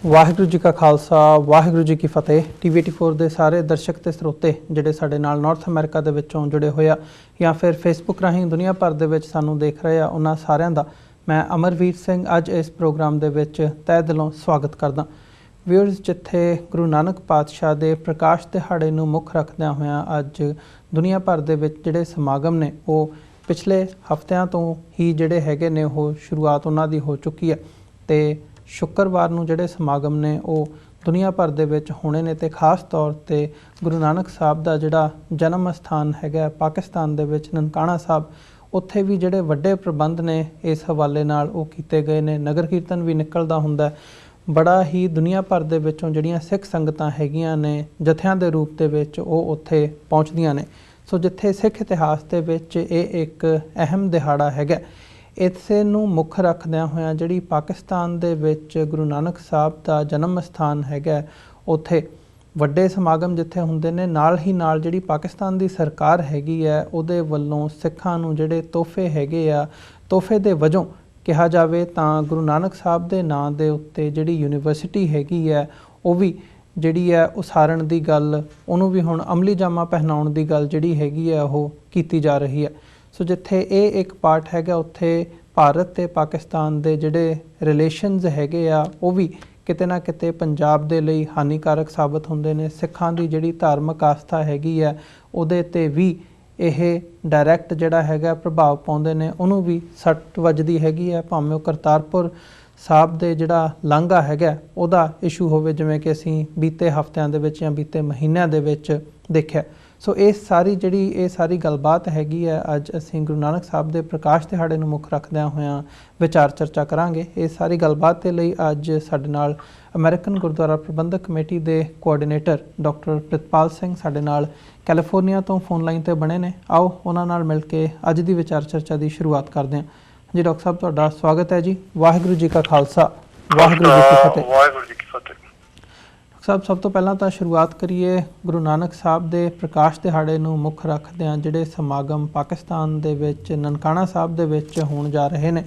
ਵਾਹਿਗੁਰੂ ਜੀ ਕਾ ਖਾਲਸਾ ਵਾਹਿਗੁਰੂ ਜੀ ਕੀ ਫਤਿਹ। TV84 ਦੇ ਸਾਰੇ ਦਰਸ਼ਕ ਤੇ ਸਰੋਤੇ ਜਿਹੜੇ ਸਾਡੇ ਨਾਲ ਨਾਰਥ ਅਮਰੀਕਾ ਦੇ ਵਿੱਚੋਂ ਜੁੜੇ ਹੋਏ ਆ ਜਾਂ ਫਿਰ ਫੇਸਬੁੱਕ ਰਾਹੀਂ ਦੁਨੀਆ ਭਰ ਦੇ ਵਿੱਚ ਸਾਨੂੰ ਦੇਖ ਰਹੇ ਆ, ਉਹਨਾਂ ਸਾਰਿਆਂ ਦਾ ਮੈਂ ਅਮਰਵੀਰ ਸਿੰਘ ਅੱਜ ਇਸ ਪ੍ਰੋਗਰਾਮ ਦੇ ਵਿੱਚ ਤਹਿ ਦਿਲੋਂ ਸਵਾਗਤ ਕਰਦਾ। ਵਿਊਅਰਸ, ਜਿੱਥੇ ਗੁਰੂ ਨਾਨਕ ਪਾਤਸ਼ਾਹ ਦੇ ਪ੍ਰਕਾਸ਼ ਦਿਹਾੜੇ ਨੂੰ ਮੁੱਖ ਰੱਖਦਿਆਂ ਹੋਇਆਂ ਅੱਜ ਦੁਨੀਆ ਭਰ ਦੇ ਵਿੱਚ ਜਿਹੜੇ ਸਮਾਗਮ ਨੇ ਉਹ ਪਿਛਲੇ ਹਫ਼ਤਿਆਂ ਤੋਂ ਹੀ ਜਿਹੜੇ ਹੈਗੇ ਨੇ ਉਹ ਸ਼ੁਰੂਆਤ ਉਹਨਾਂ ਦੀ ਹੋ ਚੁੱਕੀ ਹੈ ਤੇ ਸ਼ੁੱਕਰਵਾਰ ਨੂੰ ਜਿਹੜੇ ਸਮਾਗਮ ਨੇ ਉਹ ਦੁਨੀਆ ਭਰ ਦੇ ਵਿੱਚ ਹੋਣੇ ਨੇ ਤੇ ਖਾਸ ਤੌਰ 'ਤੇ ਗੁਰੂ ਨਾਨਕ ਸਾਹਿਬ ਦਾ ਜਿਹੜਾ ਜਨਮ ਅਸਥਾਨ ਹੈਗਾ ਪਾਕਿਸਤਾਨ ਦੇ ਵਿੱਚ ਨਨਕਾਣਾ ਸਾਹਿਬ, ਉੱਥੇ ਵੀ ਜਿਹੜੇ ਵੱਡੇ ਪ੍ਰਬੰਧ ਨੇ ਇਸ ਹਵਾਲੇ ਨਾਲ ਉਹ ਕੀਤੇ ਗਏ ਨੇ। ਨਗਰ ਕੀਰਤਨ ਵੀ ਨਿਕਲਦਾ ਹੁੰਦਾ, ਬੜਾ ਹੀ ਦੁਨੀਆ ਭਰ ਦੇ ਵਿੱਚੋਂ ਜਿਹੜੀਆਂ ਸਿੱਖ ਸੰਗਤਾਂ ਹੈਗੀਆਂ ਨੇ ਜਥਿਆਂ ਦੇ ਰੂਪ ਦੇ ਵਿੱਚ ਉਹ ਉੱਥੇ ਪਹੁੰਚਦੀਆਂ ਨੇ। ਸੋ ਜਿੱਥੇ ਸਿੱਖ ਇਤਿਹਾਸ ਦੇ ਵਿੱਚ ਇਹ ਇੱਕ ਅਹਿਮ ਦਿਹਾੜਾ ਹੈਗਾ, ਇਸੇ ਨੂੰ ਮੁੱਖ ਰੱਖਦਿਆਂ ਹੋਇਆਂ ਜਿਹੜੀ ਪਾਕਿਸਤਾਨ ਦੇ ਵਿੱਚ ਗੁਰੂ ਨਾਨਕ ਸਾਹਿਬ ਦਾ ਜਨਮ ਅਸਥਾਨ ਹੈਗਾ, ਉੱਥੇ ਵੱਡੇ ਸਮਾਗਮ ਜਿੱਥੇ ਹੁੰਦੇ ਨੇ, ਨਾਲ ਹੀ ਨਾਲ ਜਿਹੜੀ ਪਾਕਿਸਤਾਨ ਦੀ ਸਰਕਾਰ ਹੈਗੀ ਹੈ ਉਹਦੇ ਵੱਲੋਂ ਸਿੱਖਾਂ ਨੂੰ ਜਿਹੜੇ ਤੋਹਫੇ ਹੈਗੇ ਆ, ਤੋਹਫੇ ਦੇ ਵਜੋਂ ਕਿਹਾ ਜਾਵੇ ਤਾਂ ਗੁਰੂ ਨਾਨਕ ਸਾਹਿਬ ਦੇ ਨਾਂ ਦੇ ਉੱਤੇ ਜਿਹੜੀ ਯੂਨੀਵਰਸਿਟੀ ਹੈਗੀ ਹੈ ਉਹ ਵੀ ਜਿਹੜੀ ਹੈ ਉਸਾਰਨ ਦੀ ਗੱਲ, ਉਹਨੂੰ ਵੀ ਹੁਣ ਅਮਲੀ ਜਾਮਾ ਪਹਿਨਾਉਣ ਦੀ ਗੱਲ ਜਿਹੜੀ ਹੈਗੀ ਹੈ ਉਹ ਕੀਤੀ ਜਾ ਰਹੀ ਹੈ। ਸੋ ਜਿੱਥੇ ਇਹ ਇੱਕ ਪਾਰਟ ਹੈਗਾ, ਉੱਥੇ ਭਾਰਤ ਤੇ ਪਾਕਿਸਤਾਨ ਦੇ ਜਿਹੜੇ ਰਿਲੇਸ਼ਨਸ ਹੈਗੇ ਆ ਉਹ ਵੀ ਕਿਤੇ ਨਾ ਕਿਤੇ ਪੰਜਾਬ ਦੇ ਲਈ ਹਾਨੀਕਾਰਕ ਸਾਬਤ ਹੁੰਦੇ ਨੇ। ਸਿੱਖਾਂ ਦੀ ਜਿਹੜੀ ਧਾਰਮਿਕ ਆਸਥਾ ਹੈਗੀ ਹੈ ਉਹਦੇ 'ਤੇ ਵੀ ਇਹ ਡਾਇਰੈਕਟ ਜਿਹੜਾ ਹੈਗਾ ਪ੍ਰਭਾਵ ਪਾਉਂਦੇ ਨੇ, ਉਹਨੂੰ ਵੀ ਸੱਟ ਵੱਜਦੀ ਹੈਗੀ ਹੈ। ਭਾਵੇਂ ਉਹ ਕਰਤਾਰਪੁਰ ਸਾਹਿਬ ਦੇ ਜਿਹੜਾ ਲਾਂਘਾ ਹੈਗਾ ਉਹਦਾ ਇਸ਼ੂ ਹੋਵੇ, ਜਿਵੇਂ ਕਿ ਅਸੀਂ ਬੀਤੇ ਹਫ਼ਤਿਆਂ ਦੇ ਵਿੱਚ ਜਾਂ ਬੀਤੇ ਮਹੀਨਿਆਂ ਦੇ ਵਿੱਚ ਦੇਖਿਆ। ਸੋ ਇਹ ਸਾਰੀ ਗੱਲਬਾਤ ਹੈਗੀ ਹੈ ਅੱਜ ਅਸੀਂ ਗੁਰੂ ਨਾਨਕ ਸਾਹਿਬ ਦੇ ਪ੍ਰਕਾਸ਼ ਦਿਹਾੜੇ ਨੂੰ ਮੁੱਖ ਰੱਖਦਿਆਂ ਹੋਇਆਂ ਵਿਚਾਰ ਚਰਚਾ ਕਰਾਂਗੇ। ਇਹ ਸਾਰੀ ਗੱਲਬਾਤ ਦੇ ਲਈ ਅੱਜ ਸਾਡੇ ਨਾਲ ਅਮਰੀਕਨ ਗੁਰਦੁਆਰਾ ਪ੍ਰਬੰਧਕ ਕਮੇਟੀ ਦੇ ਕੋਆਰਡੀਨੇਟਰ ਡਾਕਟਰ ਪ੍ਰਿਤਪਾਲ ਸਿੰਘ ਸਾਡੇ ਨਾਲ ਕੈਲੀਫੋਰਨੀਆ ਤੋਂ ਫੋਨ ਲਾਈਨ 'ਤੇ ਬਣੇ ਨੇ। ਆਓ ਉਹਨਾਂ ਨਾਲ ਮਿਲ ਕੇ ਅੱਜ ਦੀ ਵਿਚਾਰ ਚਰਚਾ ਦੀ ਸ਼ੁਰੂਆਤ ਕਰਦੇ ਹਾਂ। ਜੀ ਡਾਕਟਰ ਸਾਹਿਬ, ਤੁਹਾਡਾ ਸਵਾਗਤ ਹੈ ਜੀ। ਵਾਹਿਗੁਰੂ ਜੀ ਕਾ ਖਾਲਸਾ ਵਾਹਿਗੁਰੂ ਜੀ ਕੀ ਫਤਿਹ। ਵਾਹਿਗੁਰੂ ਜੀ ਕੀ ਫਤਿਹ। ਸਾਹਿਬ, ਸਭ ਤੋਂ ਪਹਿਲਾਂ ਤਾਂ ਸ਼ੁਰੂਆਤ ਕਰੀਏ ਗੁਰੂ ਨਾਨਕ ਸਾਹਿਬ ਦੇ ਪ੍ਰਕਾਸ਼ ਦਿਹਾੜੇ ਨੂੰ ਮੁੱਖ ਰੱਖਦਿਆਂ ਜਿਹੜੇ ਸਮਾਗਮ ਪਾਕਿਸਤਾਨ ਦੇ ਵਿੱਚ ਨਨਕਾਣਾ ਸਾਹਿਬ ਦੇ ਵਿੱਚ ਹੋਣ ਜਾ ਰਹੇ ਨੇ,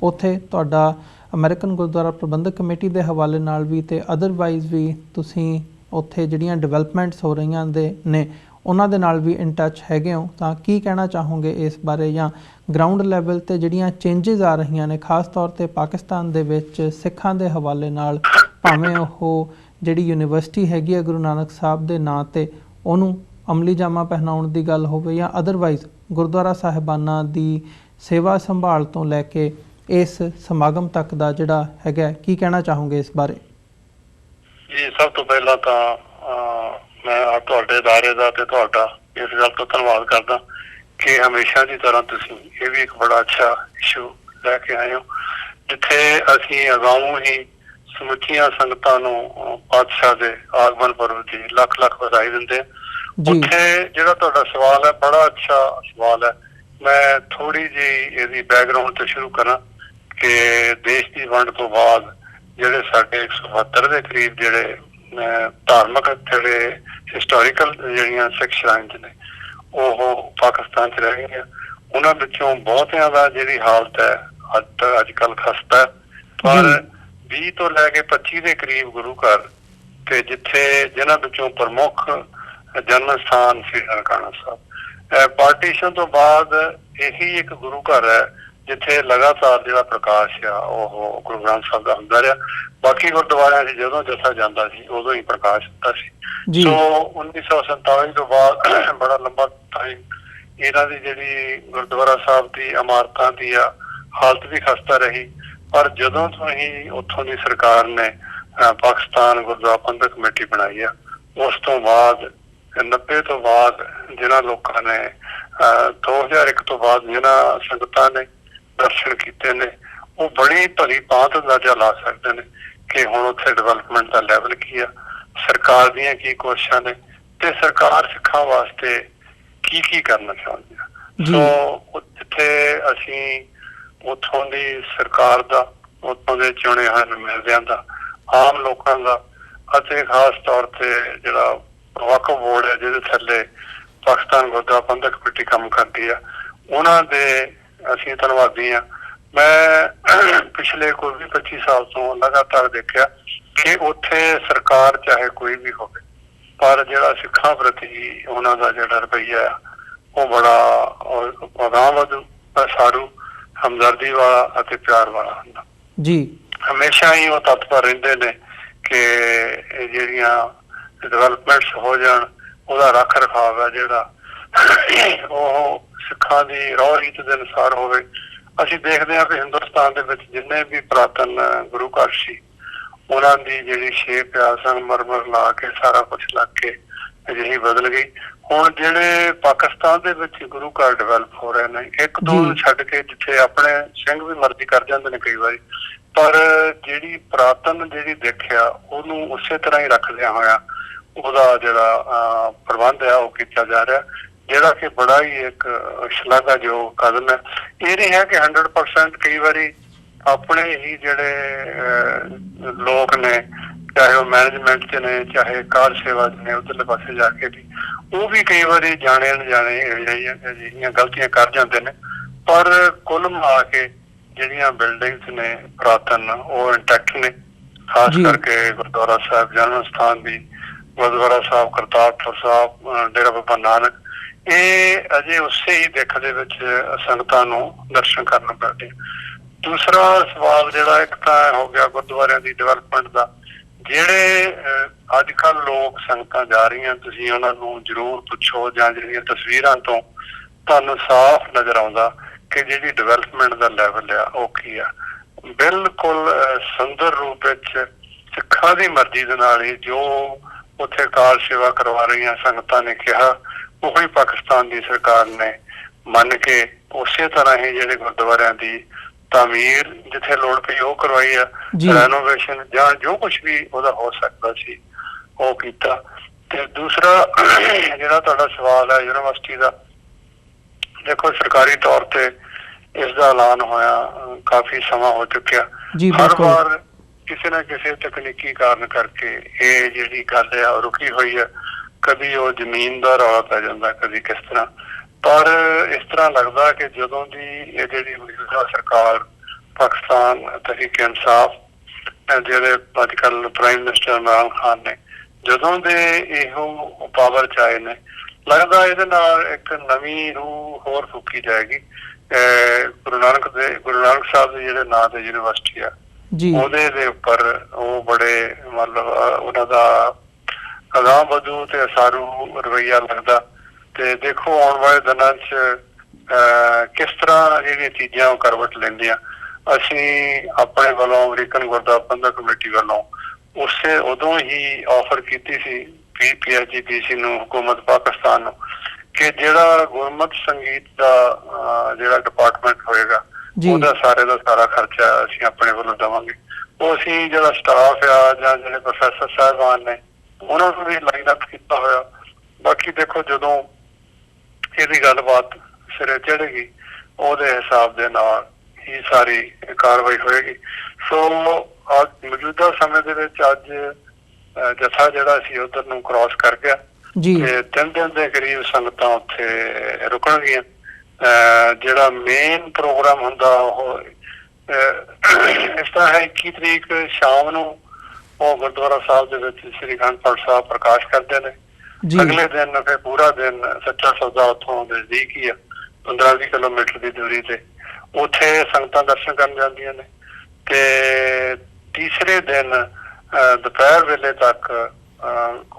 ਉੱਥੇ ਤੁਹਾਡਾ ਅਮਰੀਕਨ ਗੁਰਦੁਆਰਾ ਪ੍ਰਬੰਧਕ ਕਮੇਟੀ ਦੇ ਹਵਾਲੇ ਨਾਲ ਵੀ ਤੇ ਅਦਰਵਾਈਜ਼ ਵੀ ਤੁਸੀਂ ਉੱਥੇ ਜਿਹੜੀਆਂ ਡਿਵੈਲਪਮੈਂਟਸ ਹੋ ਰਹੀਆਂ ਨੇ ਉਹਨਾਂ ਦੇ ਨਾਲ ਵੀ ਇਨ ਟੱਚ ਹੈਗੇ ਹੋ, ਤਾਂ ਕੀ ਕਹਿਣਾ ਚਾਹੋਗੇ ਇਸ ਬਾਰੇ? ਜਾਂ ਗਰਾਊਂਡ ਲੈਵਲ 'ਤੇ ਜਿਹੜੀਆਂ ਚੇਂਜਸ ਆ ਰਹੀਆਂ ਨੇ ਖਾਸ ਤੌਰ 'ਤੇ ਪਾਕਿਸਤਾਨ ਦੇ ਵਿੱਚ ਸਿੱਖਾਂ ਦੇ ਹਵਾਲੇ ਨਾਲ, ਭਾਵੇਂ ਉਹ ਜਿਹੜੀ ਯੂਨੀਵਰਸਿਟੀ ਹੈਗੀ ਹੈ ਗੁਰੂ ਨਾਨਕ ਸਾਹਿਬ ਦੇ ਨਾਂ 'ਤੇ ਉਹਨੂੰ ਅਮਲੀ ਜਾਮਾ ਪਹਿਨਾਉਣ ਦੀ ਗੱਲ ਹੋਵੇ ਜਾਂ ਅਦਰਵਾਈਜ਼ ਗੁਰਦੁਆਰਾ ਸਾਹਿਬਾਨਾਂ ਦੀ ਸੇਵਾ ਸੰਭਾਲ ਤੋਂ ਲੈ ਕੇ ਇਸ ਸਮਾਗਮ ਤੱਕ ਦਾ ਜਿਹੜਾ ਹੈਗਾ, ਕੀ ਕਹਿਣਾ ਚਾਹੋਗੇ ਇਸ ਬਾਰੇ? ਜੀ, ਸਭ ਤੋਂ ਪਹਿਲਾਂ ਤਾਂ ਮੈਂ ਤੁਹਾਡੇ ਅਦਾਰੇ ਦਾ ਤੇ ਤੁਹਾਡਾ ਇਸ ਗੱਲ ਤੋਂ ਧੰਨਵਾਦ ਕਰਦਾ ਕਿ ਹਮੇਸ਼ਾ ਦੀ ਤਰ੍ਹਾਂ ਤੁਸੀਂ ਇਹ ਵੀ ਇੱਕ ਬੜਾ ਅੱਛਾ ਇਸ਼ੂ ਲੈ ਕੇ ਆਏ ਹੋ, ਜਿੱਥੇ ਅਸੀਂ ਅਗਾਊਂ ਹੀ ਸਮੁੱਚੀਆਂ ਸੰਗਤਾਂ ਨੂੰ ਪਾਤਸ਼ਾਹ ਦੇ ਆਗਮਨ ਪੁਰਬ ਦੀ ਲੱਖ ਲੱਖ ਵਧਾਈ ਦਿੰਦੇ। ਉੱਥੇ ਜਿਹੜਾ ਤੁਹਾਡਾ ਸਵਾਲ ਹੈ ਬੜਾ ਅੱਛਾ ਸਵਾਲ ਹੈ। ਮੈਂ ਥੋੜੀ ਜਿਹੀ ਇਹਦੀ ਬੈਕਗਰਾਊਂਡ ਤੋਂ ਸ਼ੁਰੂ ਕਰਾਂ ਕਿ ਦੇਸ਼ ਦੀ ਵੰਡ ਤੋਂ ਬਾਅਦ ਜਿਹੜੇ ਸਾਡੇ 172 ਦੇ ਕਰੀਬ ਜਿਹੜੇ ਧਾਰਮਿਕ ਜਿਹੜੇ ਹਿਸਟੋਰੀਕਲ ਜਿਹੜੀਆਂ ਸਿੱਖ ਸ਼ਰਾਈਨਸ ਨੇ ਉਹ ਪਾਕਿਸਤਾਨ 'ਚ ਰਹਿ ਗਈਆਂ। ਉਹਨਾਂ ਵਿੱਚੋਂ ਬਹੁਤਿਆਂ ਦਾ ਜਿਹੜੀ ਹਾਲਤ ਹੈ ਅੱਜ ਕੱਲ੍ਹ ਖਸਤਾ, ਪਰ 20 ਤੋਂ ਲੈ ਕੇ 25 ਦੇ ਕਰੀਬ ਗੁਰੂ ਘਰ ਤੇ ਜਿਨ੍ਹਾਂ ਵਿੱਚੋਂ ਪ੍ਰਮੁੱਖ ਜਨਮ ਸਥਾਨ ਸ੍ਰੀ ਨਨਕਾਣਾ ਸਾਹਿਬ। ਪਾਰਟੀਸ਼ਨ ਤੋਂ ਬਾਅਦ ਇਹੀ ਇੱਕ ਗੁਰੂ ਘਰ ਹੈ ਜਿੱਥੇ ਲਗਾਤਾਰ ਜਿਹੜਾ ਪ੍ਰਕਾਸ਼ ਆ ਉਹ ਗੁਰੂ ਗ੍ਰੰਥ ਸਾਹਿਬ ਦਾ ਹੁੰਦਾ ਰਿਹਾ। ਬਾਕੀ ਗੁਰਦੁਆਰਿਆਂ 'ਚ ਜਦੋਂ ਜਥਾ ਜਾਂਦਾ ਸੀ ਉਦੋਂ ਹੀ ਪ੍ਰਕਾਸ਼ ਹੁੰਦਾ ਸੀ। ਸੋ 1947 ਤੋਂ ਬਾਅਦ ਬੜਾ ਲੰਬਾ ਟਾਈਮ ਇਹਨਾਂ ਦੀ ਜਿਹੜੀ ਗੁਰਦੁਆਰਾ ਸਾਹਿਬ ਦੀ ਇਮਾਰਤਾਂ ਦੀ ਆ ਹਾਲਤ ਵੀ ਖਸਤਾ ਰਹੀ। ਪਰ ਜਦੋਂ ਤੋਂ ਹੀ ਉੱਥੋਂ ਦੀ ਸਰਕਾਰ ਨੇ ਪਾਕਿਸਤਾਨ ਗੁਰਦੁਆਰਾ ਪ੍ਰਬੰਧਕ ਕਮੇਟੀ ਬਣਾਈ ਆ, ਉਸ ਤੋਂ ਬਾਅਦ 90 ਤੋਂ ਬਾਅਦ ਜਿਨ੍ਹਾਂ ਲੋਕਾਂ ਨੇ 2001 ਤੋਂ ਬਾਅਦ ਜਿਨ੍ਹਾਂ ਸੰਗਤਾਂ ਨੇ ਦਰਸ਼ਨ ਕੀਤੇ ਨੇ ਉਹ ਬੜੀ ਭਲੀ ਭਾਂਤ ਅੰਦਾਜ਼ਾ ਲਾ ਸਕਦੇ ਨੇ ਕਿ ਹੁਣ ਉੱਥੇ ਡਿਵੈਲਪਮੈਂਟ ਦਾ ਲੈਵਲ ਕੀ ਆ, ਸਰਕਾਰ ਦੀਆਂ ਕੀ ਕੋਸ਼ਿਸ਼ਾਂ ਨੇ ਤੇ ਸਰਕਾਰ ਸਿੱਖਾਂ ਵਾਸਤੇ ਕੀ ਕਰਨਾ ਚਾਹੁੰਦੀ ਆ। ਸੋ ਜਿੱਥੇ ਅਸੀਂ ਉੱਥੋਂ ਦੀ ਸਰਕਾਰ ਦਾ, ਉੱਥੋਂ ਦੇ ਚੁਣੇ ਹੋਏ ਨੁਮਾਇੰਦਿਆਂ ਦਾ, ਆਮ ਲੋਕਾਂ ਦਾ ਅਤੇ ਖਾਸ ਤੌਰ ਤੇ ਜਿਹੜਾ ਵਕਫ ਬੋਰਡ ਹੈ ਜਿਹਦੇ ਥੱਲੇ ਪਾਕਿਸਤਾਨ ਗੁਰਦੁਆਰਾ ਪ੍ਰਬੰਧਕ ਕਮੇਟੀ ਕੰਮ ਕਰਦੀ ਆ, ਉਹਨਾਂ ਦੇ ਅਸੀਂ ਧੰਨਵਾਦੀ ਹਾਂ। ਮੈਂ ਪਿਛਲੇ ਕੋਈ 25 ਸਾਲ ਤੋਂ ਲਗਾਤਾਰ ਦੇਖਿਆ ਕਿ ਉੱਥੇ ਸਰਕਾਰ ਚਾਹੇ ਕੋਈ ਵੀ ਹੋਵੇ, ਪਰ ਜਿਹੜਾ ਸਿੱਖਾਂ ਪ੍ਰਤੀ ਉਹਨਾਂ ਦਾ ਜਿਹੜਾ ਰਵੱਈਆ ਆ ਉਹ ਬੜਾ ਅਗਾਂਹਵਧੂ, ਸਾਰੂ, ਹਮਦਰਦੀ ਵਾਲਾ ਅਤੇ ਪਿਆਰ ਵਾਲਾ ਹੁੰਦਾ ਜੀ। ਹਮੇਸ਼ਾ ਹੀ ਉਹ ਤਤਪਰ ਰਹਿੰਦੇ ਨੇ ਕਿ ਇਹ ਜਿਹੜੀਆਂ ਡਿਵੈਲਪਮੈਂਟਸ ਹੋ ਜਾਣ, ਉਹਦਾ ਰੱਖ ਰਖਾਵ ਹੈ ਜਿਹੜਾ ਉਹ ਸਿੱਖਾਂ ਦੀ ਰਹੁ ਰੀਤ ਦੇ ਅਨੁਸਾਰ ਹੋਵੇ। ਅਸੀਂ ਦੇਖਦੇ ਹਾਂ ਕਿ ਹਿੰਦੁਸਤਾਨ ਦੇ ਵਿੱਚ ਜਿੰਨੇ ਵੀ ਪੁਰਾਤਨ ਗੁਰੂ ਘਰ ਸੀ, ਉਹਨਾਂ ਦੀ ਜਿਹੜੀ ਸ਼ੇਪ ਆ ਸੰਗਮਰਮਰ ਲਾ ਕੇ ਸਾਰਾ ਕੁਛ ਲੱਗ ਕੇ ਅਜਿਹੀ ਬਦਲ ਗਈ। ਹੁਣ ਜਿਹੜੇ ਪਾਕਿਸਤਾਨ ਦੇ ਵਿੱਚ ਗੁਰੂ ਘਰ ਡਿਵੈਲਪ ਹੋ ਰਹੇ ਨੇ, ਇੱਕ ਦੋ ਨੂੰ ਛੱਡ ਕੇ, ਜਿੱਥੇ ਆਪਣੇ ਸਿੰਘ ਵੀ ਮਰਜ਼ੀ ਕਰ ਜਾਂਦੇ ਨੇ ਕਈ ਵਾਰੀ, ਪਰ ਜਿਹੜੀ ਪੁਰਾਤਨ ਜਿਹੜੀ ਦੇਖਿਆ ਉਹਨੂੰ ਉਸੇ ਤਰ੍ਹਾਂ ਹੀ ਰੱਖਦਿਆਂ ਹੋਇਆ ਉਹਦਾ ਜਿਹੜਾ ਪ੍ਰਬੰਧ ਆ ਉਹ ਕੀਤਾ ਜਾ ਰਿਹਾ, ਜਿਹੜਾ ਕਿ ਬੜਾ ਹੀ ਇੱਕ ਸ਼ਲਾਘਾਯੋਗ ਕਦਮ ਹੈ। ਇਹ ਨਹੀਂ ਹੈ ਕਿ 100% ਕਈ ਵਾਰੀ ਆਪਣੇ ਹੀ ਜਿਹੜੇ ਲੋਕ ਨੇ, ਚਾਹੇ ਉਹ ਮੈਨੇਜਮੈਂਟ 'ਚ ਨੇ, ਚਾਹੇ ਕਾਰ ਸੇਵਾ 'ਚ ਨੇ, ਉੱਧਰਲੇ ਪਾਸੇ ਜਾ ਕੇ ਵੀ ਉਹ ਵੀ ਕਈ ਵਾਰੀ ਜਾਣੇ ਅਣਜਾਣੇ ਅਜਿਹੀਆਂ ਗਲਤੀਆਂ ਕਰ ਜਾਂਦੇ ਨੇ, ਪਰ ਕੁੱਲ ਮਿਲਾ ਕੇ ਜਿਹੜੀਆਂ ਬਿਲਡਿੰਗਸ ਨੇ ਪੁਰਾਤਨ ਉਹ ਇੰਟੈਕਟ ਨੇ। ਖਾਸ ਕਰਕੇ ਗੁਰਦੁਆਰਾ ਸਾਹਿਬ ਜਨਮ ਸਥਾਨ ਦੀ, ਗੁਰਦੁਆਰਾ ਸਾਹਿਬ ਕਰਤਾਰਪੁਰ ਸਾਹਿਬ, ਡੇਰਾ ਬਾਬਾ ਨਾਨਕ, ਇਹ ਅਜੇ ਉਸੇ ਹੀ ਦਿੱਖ ਦੇ ਵਿੱਚ ਸੰਗਤਾਂ ਨੂੰ ਦਰਸ਼ਨ ਕਰਨ ਪੈਂਦੇ। ਦੂਸਰਾ ਸਵਾਲ ਜਿਹੜਾ ਇੱਕ ਤਾਂ ਹੋ ਗਿਆ ਗੁਰਦੁਆਰਿਆਂ ਦੀ ਡਿਵੈਲਪਮੈਂਟ ਦਾ, ਜਿਹੜੇ ਅੱਜ ਕੱਲ੍ਹ ਲੋਕ ਸੰਗਤਾਂ ਜਾ ਰਹੀਆਂ, ਤੁਸੀਂ ਉਹਨਾਂ ਨੂੰ ਜ਼ਰੂਰ ਪੁੱਛੋ, ਜਾਂ ਜਿਹੜੀਆਂ ਤਸਵੀਰਾਂ ਤੋਂ ਤੁਹਾਨੂੰ ਸਾਫ਼ ਨਜ਼ਰ ਆਉਂਦਾ ਕਿ ਜਿਹੜੀ ਡਿਵੈਲਪਮੈਂਟ ਦਾ ਲੈਵਲ ਆ ਉਹ ਕੀ ਆ। ਬਿਲਕੁਲ ਸੁੰਦਰ ਰੂਪ ਵਿੱਚ ਸਿੱਖਾਂ ਦੀ ਮਰਜ਼ੀ ਦੇ ਨਾਲ ਹੀ ਜੋ ਉੱਥੇ ਕਾਰ ਸੇਵਾ ਕਰਵਾ ਰਹੀਆਂ ਸੰਗਤਾਂ ਨੇ ਕਿਹਾ, ਉਹੀ ਪਾਕਿਸਤਾਨ ਦੀ ਸਰਕਾਰ ਨੇ ਮੰਨ ਕੇ ਉਸੇ ਤਰ੍ਹਾਂ ਹੀ ਜਿਹੜੇ ਗੁਰਦੁਆਰਿਆਂ ਦੀ ਤਾਮੀਰ ਜਿੱਥੇ ਲੋੜ ਪਈ ਉਹ ਕਰਵਾਈ ਆ, ਰੈਨੋਵੇਸ਼ਨ ਜਾਂ ਜੋ ਕੁਛ ਵੀ ਉਹਦਾ ਹੋ ਸਕਦਾ ਸੀ ਉਹ ਕੀਤਾ। ਤੇ ਦੂਸਰਾ ਜਿਹੜਾ ਤੁਹਾਡਾ ਸਵਾਲ ਹੈ ਯੂਨੀਵਰਸਿਟੀ ਦਾ, ਦੇਖੋ ਸਰਕਾਰੀ ਤੌਰ ਤੇ ਇਸ ਦਾ ਐਲਾਨ ਹੋਇਆ ਕਾਫੀ ਸਮਾਂ ਹੋ ਚੁੱਕਿਆ। ਹਰ ਵਾਰ ਕਿਸੇ ਨਾ ਕਿਸੇ ਤਕਨੀਕੀ ਕਾਰਨ ਕਰਕੇ ਇਹ ਜਿਹੜੀ ਗੱਲ ਆ ਰੁਕੀ ਹੋਈ ਹੈ। ਕਦੀ ਉਹ ਜ਼ਮੀਨ ਦਾ ਰੌਲਾ ਪੈ ਜਾਂਦਾ, ਕਦੀ ਕਿਸ ਤਰ੍ਹਾਂ, ਪਰ ਇਸ ਤਰ੍ਹਾਂ ਲੱਗਦਾ ਕਿ ਜਦੋਂ ਦੀ ਇਹ ਜਿਹੜੀ ਮੌਜੂਦਾ ਸਰਕਾਰ ਪਾਕਿਸਤਾਨ ਤਹਿਰੀਕ ਇਨਸਾਫ, ਜਿਹੜੇ ਅੱਜ ਕੱਲ੍ਹ ਪ੍ਰਾਈਮ ਮਿਨਿਸਟਰ ਇਮਰਾਨ ਖਾਨ ਨੇ, ਜਦੋਂ ਦੇ ਇਹੋ ਪਾਵਰ 'ਚ ਆਏ ਨੇ, ਲੱਗਦਾ ਇਹਦੇ ਨਾਲ ਇੱਕ ਨਵੀਂ ਰੂਹ ਹੋਰ ਫੂਕੀ ਜਾਏਗੀ। ਗੁਰੂ ਨਾਨਕ ਸਾਹਿਬ ਦੇ ਜਿਹੜੇ ਨਾਂ ਤੇ ਯੂਨੀਵਰਸਿਟੀ ਆ ਉਹਦੇ ਦੇ ਉੱਪਰ ਉਹ ਬੜੇ ਮਤਲਬ ਉਹਨਾਂ ਦਾ ਅਗਾਂਹਵਧੂ ਤੇ ਸਾਰੂ ਰਵੱਈਆ ਲੱਗਦਾ। ਤੇ ਦੇਖੋ ਆਉਣ ਵਾਲੇ ਦਿਨਾਂ 'ਚ ਕਿਸ ਤਰ੍ਹਾਂ ਜਿਹੜੀਆਂ ਚੀਜ਼ਾਂ ਉਹ ਕਰਵਟ ਲੈਂਦੀਆਂ। ਅਸੀਂ ਆਪਣੇ ਵੱਲੋਂ ਅਮਰੀਕਨ ਗੁਰਦੁਆਰਾ ਪ੍ਰਬੰਧਕ ਕਮੇਟੀ ਵੱਲੋਂ ਉਦੋਂ ਹੀ ਆਫਰ ਕੀਤੀ ਸੀ PSGPC ਨੂੰ, ਹਕੂਮਤ ਪਾਕਿਸਤਾਨ ਨੂੰ, ਕਿ ਜਿਹੜਾ ਗੁਰਮਤ ਸੰਗੀਤ ਦਾ ਜਿਹੜਾ ਡਿਪਾਰਟਮੈਂਟ ਹੋਏਗਾ ਉਹਦਾ ਸਾਰੇ ਦਾ ਸਾਰਾ ਖਰਚਾ ਅਸੀਂ ਆਪਣੇ ਵੱਲੋਂ ਦੇਵਾਂਗੇ। ਉਹ ਅਸੀਂ ਜਿਹੜਾ ਸਟਾਫ ਆ ਜਾਂ ਜਿਹੜੇ ਪ੍ਰੋਫੈਸਰ ਸਾਹਿਬਾਨ ਨੇ ਉਹਨਾਂ ਨੂੰ ਵੀ ਲਾਈਨ ਅਪ ਕੀਤਾ ਹੋਇਆ। ਬਾਕੀ ਦੇਖੋ ਜਦੋਂ ਇਹਦੀ ਗੱਲਬਾਤ ਸਿਰੇ ਚੜ੍ਹੇਗੀ ਉਹਦੇ ਹਿਸਾਬ ਦੇ ਨਾਲ ਹੀ ਸਾਰੀ ਕਾਰਵਾਈ ਹੋਏਗੀ। ਸੋ ਅੱਜ ਮੌਜੂਦਾ ਸਮੇਂ ਦੇ ਵਿੱਚ ਅੱਜ ਜਥਾ ਜਿਹੜਾ ਸੀ ਉਧਰ ਨੂੰ ਕ੍ਰਾਸ ਕਰ ਗਿਆ ਤੇ 3 ਦਿਨ ਦੇ ਕਰੀਬ ਸੰਗਤਾਂ ਉੱਥੇ ਰੁਕਣਗੀਆਂ। ਜਿਹੜਾ ਮੇਨ ਪ੍ਰੋਗਰਾਮ ਹੁੰਦਾ ਉਹ ਇਸ ਤਰ੍ਹਾਂ ਹੈ, 21 ਤਰੀਕ ਸ਼ਾਮ ਨੂੰ ਉਹ ਗੁਰਦੁਆਰਾ ਸਾਹਿਬ ਦੇ ਵਿੱਚ ਸ੍ਰੀ ਅਖੰਡ ਪਾਠ ਸਾਹਿਬ ਪ੍ਰਕਾਸ਼ ਕਰਦੇ ਨੇ। ਅਗਲੇ ਦਿਨ ਫਿਰ ਪੂਰਾ ਦਿਨ ਸੱਚਾ ਸੌਦਾ ਉੱਥੋਂ ਨਜ਼ਦੀਕ ਹੀ ਆ, 15-20 ਕਿਲੋਮੀਟਰ ਦੀ ਦੂਰੀ ਤੇ, ਉੱਥੇ ਸੰਗਤਾਂ ਦਰਸ਼ਨ ਕਰਨ ਜਾਂਦੀਆਂ ਨੇ। ਤੇ ਤੀਸਰੇ ਦਿਨ ਦੁਪਹਿਰ ਵੇਲੇ ਤੱਕ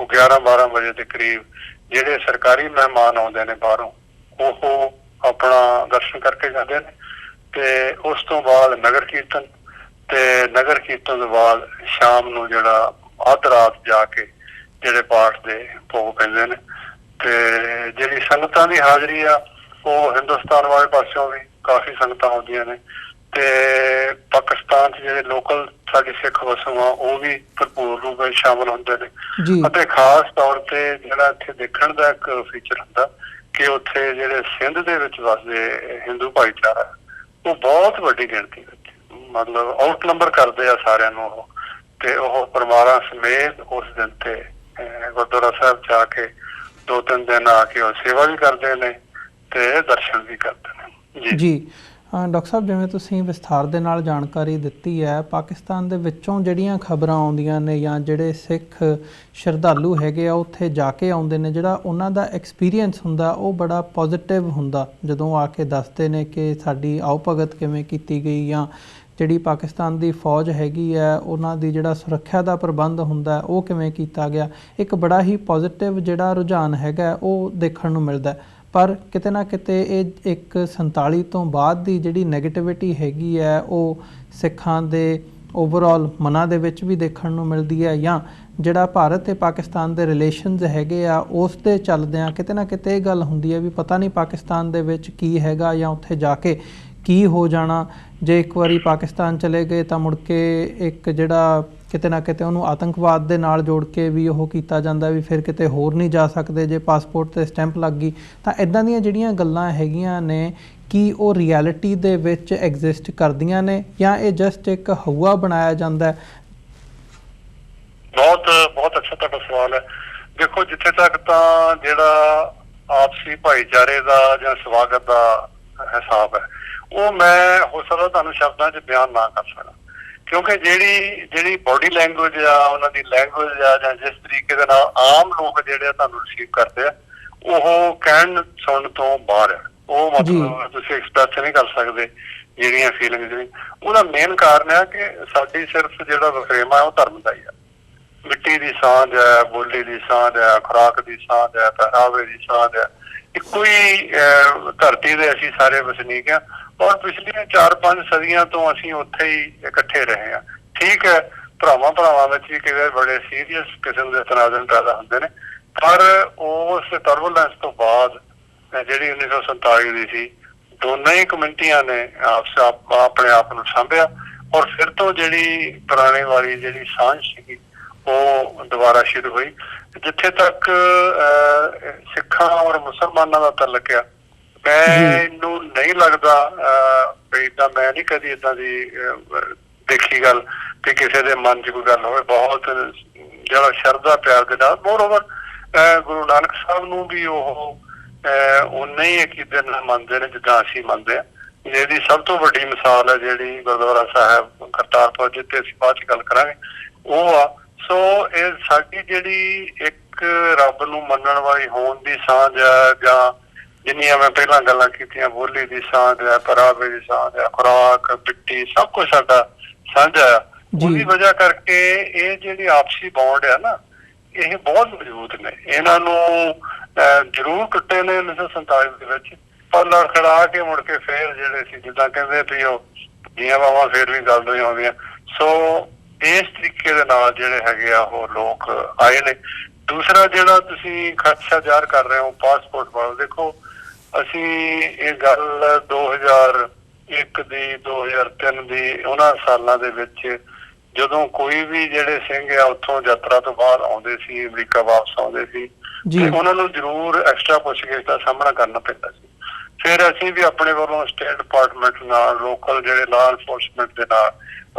11-12 ਵਜੇ ਦੇ ਕਰੀਬ ਜਿਹੜੇ ਸਰਕਾਰੀ ਮਹਿਮਾਨ ਆਉਂਦੇ ਨੇ ਬਾਹਰੋਂ ਉਹ ਆਪਣਾ ਦਰਸ਼ਨ ਕਰਕੇ ਜਾਂਦੇ ਨੇ। ਤੇ ਉਸ ਤੋਂ ਬਾਅਦ ਨਗਰ ਕੀਰਤਨ, ਤੇ ਨਗਰ ਕੀਰਤਨ ਤੋਂ ਬਾਅਦ ਸ਼ਾਮ ਨੂੰ ਜਿਹੜਾ ਅੱਧ ਰਾਤ ਜਾ ਕੇ ਜਿਹੜੇ ਪਾਠ ਦੇ ਭੋਗ ਪੈਂਦੇ ਨੇ। ਤੇ ਜਿਹੜੀ ਸੰਗਤਾਂ ਦੀ ਹਾਜ਼ਰੀ ਆ ਉਹ ਹਿੰਦੁਸਤਾਨ ਵਾਲੇ ਪਾਸਿਓਂ ਵੀ ਕਾਫੀ ਸੰਗਤਾਂ ਆਉਂਦੀਆਂ ਨੇ, ਤੇ ਪਾਕਿਸਤਾਨ 'ਚ ਜਿਹੜੇ ਲੋਕਲ ਸਾਡੇ ਸਿੱਖ ਵਸੋਂ ਆ ਉਹ ਵੀ ਭਰਪੂਰ ਰੂਪ ਵਿੱਚ ਸ਼ਾਮਲ ਹੁੰਦੇ ਨੇ। ਅਤੇ ਖਾਸ ਤੌਰ ਤੇ ਜਿਹੜਾ ਇੱਥੇ ਦੇਖਣ ਦਾ ਇੱਕ ਫੀਚਰ ਹੁੰਦਾ ਕਿ ਉੱਥੇ ਜਿਹੜੇ ਸਿੰਧ ਦੇ ਵਿੱਚ ਵਸਦੇ ਹਿੰਦੂ ਭਾਈਚਾਰਾ ਉਹ ਬਹੁਤ ਵੱਡੀ ਗਿਣਤੀ ਵਿੱਚ ਮਤਲਬ ਆਊਟ ਨੰਬਰ ਕਰਦੇ ਆ ਸਾਰਿਆਂ ਨੂੰ ਉਹ, ਤੇ ਉਹ ਪਰਿਵਾਰਾਂ ਸਮੇਤ ਉਸ ਦਿਨ ਤੇ ਗੁਰਦੁਆਰਾ ਸਾਹਿਬ ਜਾ ਕੇ 2-3 ਦਿਨ ਆ ਕੇ ਉਹ ਸੇਵਾ ਵੀ ਕਰਦੇ ਨੇ ਤੇ ਦਰਸ਼ਨ ਵੀ ਕਰਦੇ ਨੇ। ਜੀ ਡਾਕਟਰ ਸਾਹਿਬ, ਜਿਵੇਂ ਤੁਸੀਂ ਵਿਸਥਾਰ ਦੇ ਨਾਲ ਜਾਣਕਾਰੀ ਦਿੱਤੀ ਹੈ, ਪਾਕਿਸਤਾਨ ਦੇ ਵਿੱਚੋਂ ਜਿਹੜੀਆਂ ਖਬਰਾਂ ਆਉਂਦੀਆਂ ਨੇ ਜਾਂ ਜਿਹੜੇ ਸਿੱਖ ਸ਼ਰਧਾਲੂ ਹੈਗੇ ਆ ਉੱਥੇ ਜਾ ਕੇ ਆਉਂਦੇ ਨੇ, ਜਿਹੜਾ ਉਹਨਾਂ ਦਾ ਐਕਸਪੀਰੀਅੰਸ ਹੁੰਦਾ ਉਹ ਬੜਾ ਪੋਜ਼ਿਟਿਵ ਹੁੰਦਾ ਜਦੋਂ ਆ ਕੇ ਦੱਸਦੇ ਨੇ ਕਿ ਸਾਡੀ ਆਓ ਭਗਤ ਕਿਵੇਂ ਕੀਤੀ ਗਈ, ਜਾਂ ਜਿਹੜੀ ਪਾਕਿਸਤਾਨ ਦੀ ਫੌਜ ਹੈਗੀ ਹੈ ਉਹਨਾਂ ਦੀ ਜਿਹੜਾ ਸੁਰੱਖਿਆ ਦਾ ਪ੍ਰਬੰਧ ਹੁੰਦਾ ਉਹ ਕਿਵੇਂ ਕੀਤਾ ਗਿਆ। ਇੱਕ ਬੜਾ ਹੀ ਪੋਜ਼ਿਟਿਵ ਜਿਹੜਾ ਰੁਝਾਨ ਹੈਗਾ ਉਹ ਦੇਖਣ ਨੂੰ ਮਿਲਦਾ। ਪਰ ਕਿਤੇ ਨਾ ਕਿਤੇ ਇਹ ਇੱਕ 47 ਤੋਂ ਬਾਅਦ ਦੀ ਜਿਹੜੀ ਨੈਗੇਟਿਵਿਟੀ ਹੈਗੀ ਹੈ ਉਹ ਸਿੱਖਾਂ ਦੇ ਓਵਰਆਲ ਮਨਾਂ ਦੇ ਵਿੱਚ ਵੀ ਦੇਖਣ ਨੂੰ ਮਿਲਦੀ ਹੈ, ਜਾਂ ਜਿਹੜਾ ਭਾਰਤ ਤੇ ਪਾਕਿਸਤਾਨ ਦੇ ਰਿਲੇਸ਼ਨਸ ਹੈਗੇ ਆ ਉਸ ਦੇ ਚੱਲਦਿਆਂ ਕਿਤੇ ਨਾ ਕਿਤੇ ਇਹ ਗੱਲ ਹੁੰਦੀ ਹੈ ਵੀ ਪਤਾ ਨਹੀਂ ਪਾਕਿਸਤਾਨ ਦੇ ਵਿੱਚ ਕੀ ਹੈਗਾ ਜਾਂ ਉੱਥੇ ਜਾ ਕੇ ਕੀ ਹੋ ਜਾਣਾ। ਜੇ ਇੱਕ ਵਾਰੀ ਪਾਕਿਸਤਾਨ ਚਲੇ ਗਏ ਤਾਂ ਮੁੜ ਕੇ ਇੱਕ ਜਿਹੜਾ ਕਿਤੇ ਨਾ ਕਿਤੇ ਉਹਨੂੰ ਆਤੰਕਵਾਦ ਦੇ ਨਾਲ ਜੋੜ ਕੇ ਵੀ ਉਹ ਕੀਤਾ ਜਾਂਦਾ ਵੀ ਫਿਰ ਕਿਤੇ ਹੋਰ ਨਹੀਂ ਜਾ ਸਕਦੇ ਜੇ ਪਾਸਪੋਰਟ 'ਤੇ ਸਟੈਂਪ ਲੱਗ ਗਈ। ਤਾਂ ਇੱਦਾਂ ਦੀਆਂ ਜਿਹੜੀਆਂ ਗੱਲਾਂ ਹੈਗੀਆਂ ਨੇ, ਕੀ ਉਹ ਰਿਐਲਿਟੀ ਦੇ ਵਿੱਚ ਐਗਜ਼ਿਸਟ ਕਰਦੀਆਂ ਨੇ ਜਾਂ ਇਹ ਜਸਟ ਇੱਕ ਹਊਆ ਬਣਾਇਆ ਜਾਂਦਾ? ਬਹੁਤ ਅੱਛਾ ਤੁਹਾਡਾ ਸਵਾਲ ਹੈ। ਦੇਖੋ, ਜਿੱਥੇ ਤੱਕ ਤਾਂ ਜਿਹੜਾ ਆਪਸੀ ਭਾਈਚਾਰੇ ਦਾ ਜਾਂ ਸਵਾਗਤ ਦਾ ਹਿਸਾਬ ਹੈ ਉਹ ਮੈਂ ਹੋ ਸਕਦਾ ਤੁਹਾਨੂੰ ਸ਼ਬਦਾਂ 'ਚ ਬਿਆਨ ਨਾ ਕਰ ਸਕਾਂ, ਕਿਉਂਕਿ ਜਿਹੜੀ ਬੋਡੀ ਲੈਂਗੁਏਜ ਆ, ਉਹਨਾਂ ਦੀ ਲੈਂਗੁਏਜ ਆ, ਜਾਂ ਜਿਸ ਤਰੀਕੇ ਦੇ ਨਾਲ ਆਮ ਲੋਕ ਜਿਹੜੇ ਆ ਤੁਹਾਨੂੰ ਰਿਸੀਵ ਕਰਦੇ ਆ, ਉਹ ਕਹਿਣ ਸੁਣਨ ਤੋਂ ਬਾਹਰ ਹੈ। ਉਹ ਮਤਲਬ ਤੁਸੀਂ ਐਕਸਪ੍ਰੈਸ ਨਹੀਂ ਕਰ ਸਕਦੇ ਜਿਹੜੀਆਂ ਫੀਲਿੰਗਸ ਨੇ। ਉਹਦਾ ਮੇਨ ਕਾਰਨ ਹੈ ਕਿ ਸਾਡੀ ਸਿਰਫ ਜਿਹੜਾ ਵਖਰੇਵਾ ਹੈ ਉਹ ਧਰਮ ਦਾ ਹੀ ਆ। ਮਿੱਟੀ ਦੀ ਸਾਂਝ ਹੈ, ਬੋਲੀ ਦੀ ਸਾਂਝ ਹੈ, ਖੁਰਾਕ ਦੀ ਸਾਂਝ ਹੈ, ਪਹਿਰਾਵੇ ਦੀ ਸਾਂਝ ਹੈ। ਇੱਕੋ ਹੀ ਧਰਤੀ ਦੇ ਅਸੀਂ ਸਾਰੇ ਵਸਨੀਕ ਹਾਂ, ਔਰ ਪਿਛਲੀਆਂ 4-5 ਸਦੀਆਂ ਤੋਂ ਅਸੀਂ ਉੱਥੇ ਹੀ ਇਕੱਠੇ ਰਹੇ ਹਾਂ। ਠੀਕ ਹੈ, ਭਰਾਵਾਂ ਵਿੱਚ ਵੀ ਕਈ ਵਾਰ ਬੜੇ ਸੀਰੀਅਸ ਕਿਸਮ ਦੇ ਤਨਾਜ਼ਨ ਪੈਦਾ ਹੁੰਦੇ ਨੇ, ਪਰ ਉਸ ਟਰਬੂਲੈਂਸ ਤੋਂ ਬਾਅਦ ਜਿਹੜੀ 1947 ਦੀ ਸੀ, ਦੋਨਾਂ ਹੀ ਕਮਿਊਨਿਟੀਆਂ ਨੇ ਆਪਣੇ ਆਪ ਨੂੰ ਸਾਂਭਿਆ, ਔਰ ਫਿਰ ਤੋਂ ਜਿਹੜੀ ਪੁਰਾਣੇ ਵਾਲੀ ਜਿਹੜੀ ਸਾਂਝ ਸੀਗੀ ਉਹ ਦੁਬਾਰਾ ਸ਼ੁਰੂ ਹੋਈ। ਜਿੱਥੇ ਤੱਕ ਸਿੱਖਾਂ ਔਰ ਮੁਸਲਮਾਨਾਂ ਦਾ ਤਾਲੁਕ ਆ, ਮੈਨੂੰ ਨਹੀਂ ਲੱਗਦਾ ਮੈਂ ਨਹੀਂ ਕਦੀ ਏਦਾਂ ਦੀ ਦੇਖੀ ਗੱਲ ਕਿ ਕਿਸੇ ਦੇ ਮਨ 'ਚ ਕੋਈ ਗੱਲ ਹੋਵੇ। ਬਹੁਤ ਜਿਹੜਾ ਸ਼ਰਧਾ ਪਿਆਰ ਦੇ ਨਾਲ, ਮੋਰਓਵਰ ਗੁਰੂ ਨਾਨਕ ਸਾਹਿਬ ਨੂੰ ਵੀ ਉਹ ਓਨਾ ਹੀ ਅਕੀਦੇ ਨਾਲ ਮੰਨਦੇ ਨੇ ਜਿੱਦਾਂ ਅਸੀਂ ਮੰਨਦੇ ਹਾਂ। ਇਹਦੀ ਸਭ ਤੋਂ ਵੱਡੀ ਮਿਸਾਲ ਹੈ ਜਿਹੜੀ ਗੁਰਦੁਆਰਾ ਸਾਹਿਬ ਕਰਤਾਰਪੁਰ, ਜਿੱਥੇ ਅਸੀਂ ਬਾਅਦ 'ਚ ਗੱਲ ਕਰਾਂਗੇ, ਉਹ ਆ। ਸੋ ਇਹ ਸਾਡੀ ਜਿਹੜੀ ਇੱਕ ਰੱਬ ਨੂੰ ਮੰਨਣ ਵਾਲੀ ਹੋਣ ਦੀ ਸਾਂਝ ਹੈ, ਜਾਂ ਜਿੰਨੀਆਂ ਮੈਂ ਪਹਿਲਾਂ ਗੱਲਾਂ ਕੀਤੀਆਂ, ਬੋਲੀ ਦੀ ਸਾਂਝ ਹੈ, ਪਹਿਰਾਵੇ ਦੀ ਸਾਂਝ ਹੈ, ਖੁਰਾਕ, ਮਿੱਟੀ, ਸਭ ਕੁਝ ਸਾਡਾ ਸਾਂਝਾ ਆ। ਉਹਦੀ ਵਜ੍ਹਾ ਕਰਕੇ ਇਹ ਜਿਹੜੀ ਆਪਸੀ ਬੌਂਡ ਆ ਨਾ, ਇਹ ਬਹੁਤ ਮਜ਼ਬੂਤ ਨੇ। ਇਹਨਾਂ ਨੂੰ ਜ਼ਰੂਰ ਟੁੱਟੇ ਨੇ 1947 ਦੇ ਵਿੱਚ, ਪਰ ਲੜਖੜਾ ਕੇ ਮੁੜ ਕੇ ਫੇਰ ਜਿਹੜੇ ਸੀ, ਜਿੱਦਾਂ ਕਹਿੰਦੇ ਵੀ ਉਹ ਜੀਆਂ ਬਾਵਾਂ ਫੇਰ ਵੀ ਗੱਲ ਨਹੀਂ ਆਉਂਦੀਆਂ। ਸੋ ਇਸ ਤਰੀਕੇ ਦੇ ਨਾਲ ਜਿਹੜੇ ਹੈਗੇ ਆ ਉਹ ਲੋਕ ਆਏ ਨੇ। ਦੂਸਰਾ ਜਿਹੜਾ ਤੁਸੀਂ ਖਦਸ਼ਾ ਜ਼ਾਹਰ ਕਰ ਰਹੇ ਹੋ ਪਾਸਪੋਰਟ ਵੱਲ, ਦੇਖੋ ਅਸੀਂ ਇਹ ਗੱਲ 2001 ਦੀ 2003 ਦੀ ਉਹਨਾਂ ਸਾਲਾਂ ਦੇ ਵਿੱਚ ਜਦੋਂ ਕੋਈ ਵੀ ਜਿਹੜੇ ਸਿੰਘ ਆ ਉੱਥੋਂ ਯਾਤਰਾ ਤੋਂ ਬਾਅਦ ਆਉਂਦੇ ਸੀ, ਅਮਰੀਕਾ ਵਾਪਸ ਆਉਂਦੇ ਸੀ, ਤੇ ਉਹਨਾਂ ਨੂੰ ਜ਼ਰੂਰ ਐਕਸਟਰਾ ਪੁੱਛਗਿੱਛ ਦਾ ਸਾਹਮਣਾ ਕਰਨਾ ਪੈਂਦਾ ਸੀ। ਫਿਰ ਅਸੀਂ ਵੀ ਆਪਣੇ ਵੱਲੋਂ ਸਟੇਟ ਡਿਪਾਰਟਮੈਂਟ ਨਾਲ, ਲੋਕਲ ਜਿਹੜੇ ਲਾਅ ਐਨਫੋਰਸਮੈਂਟ ਦੇ ਨਾਲ,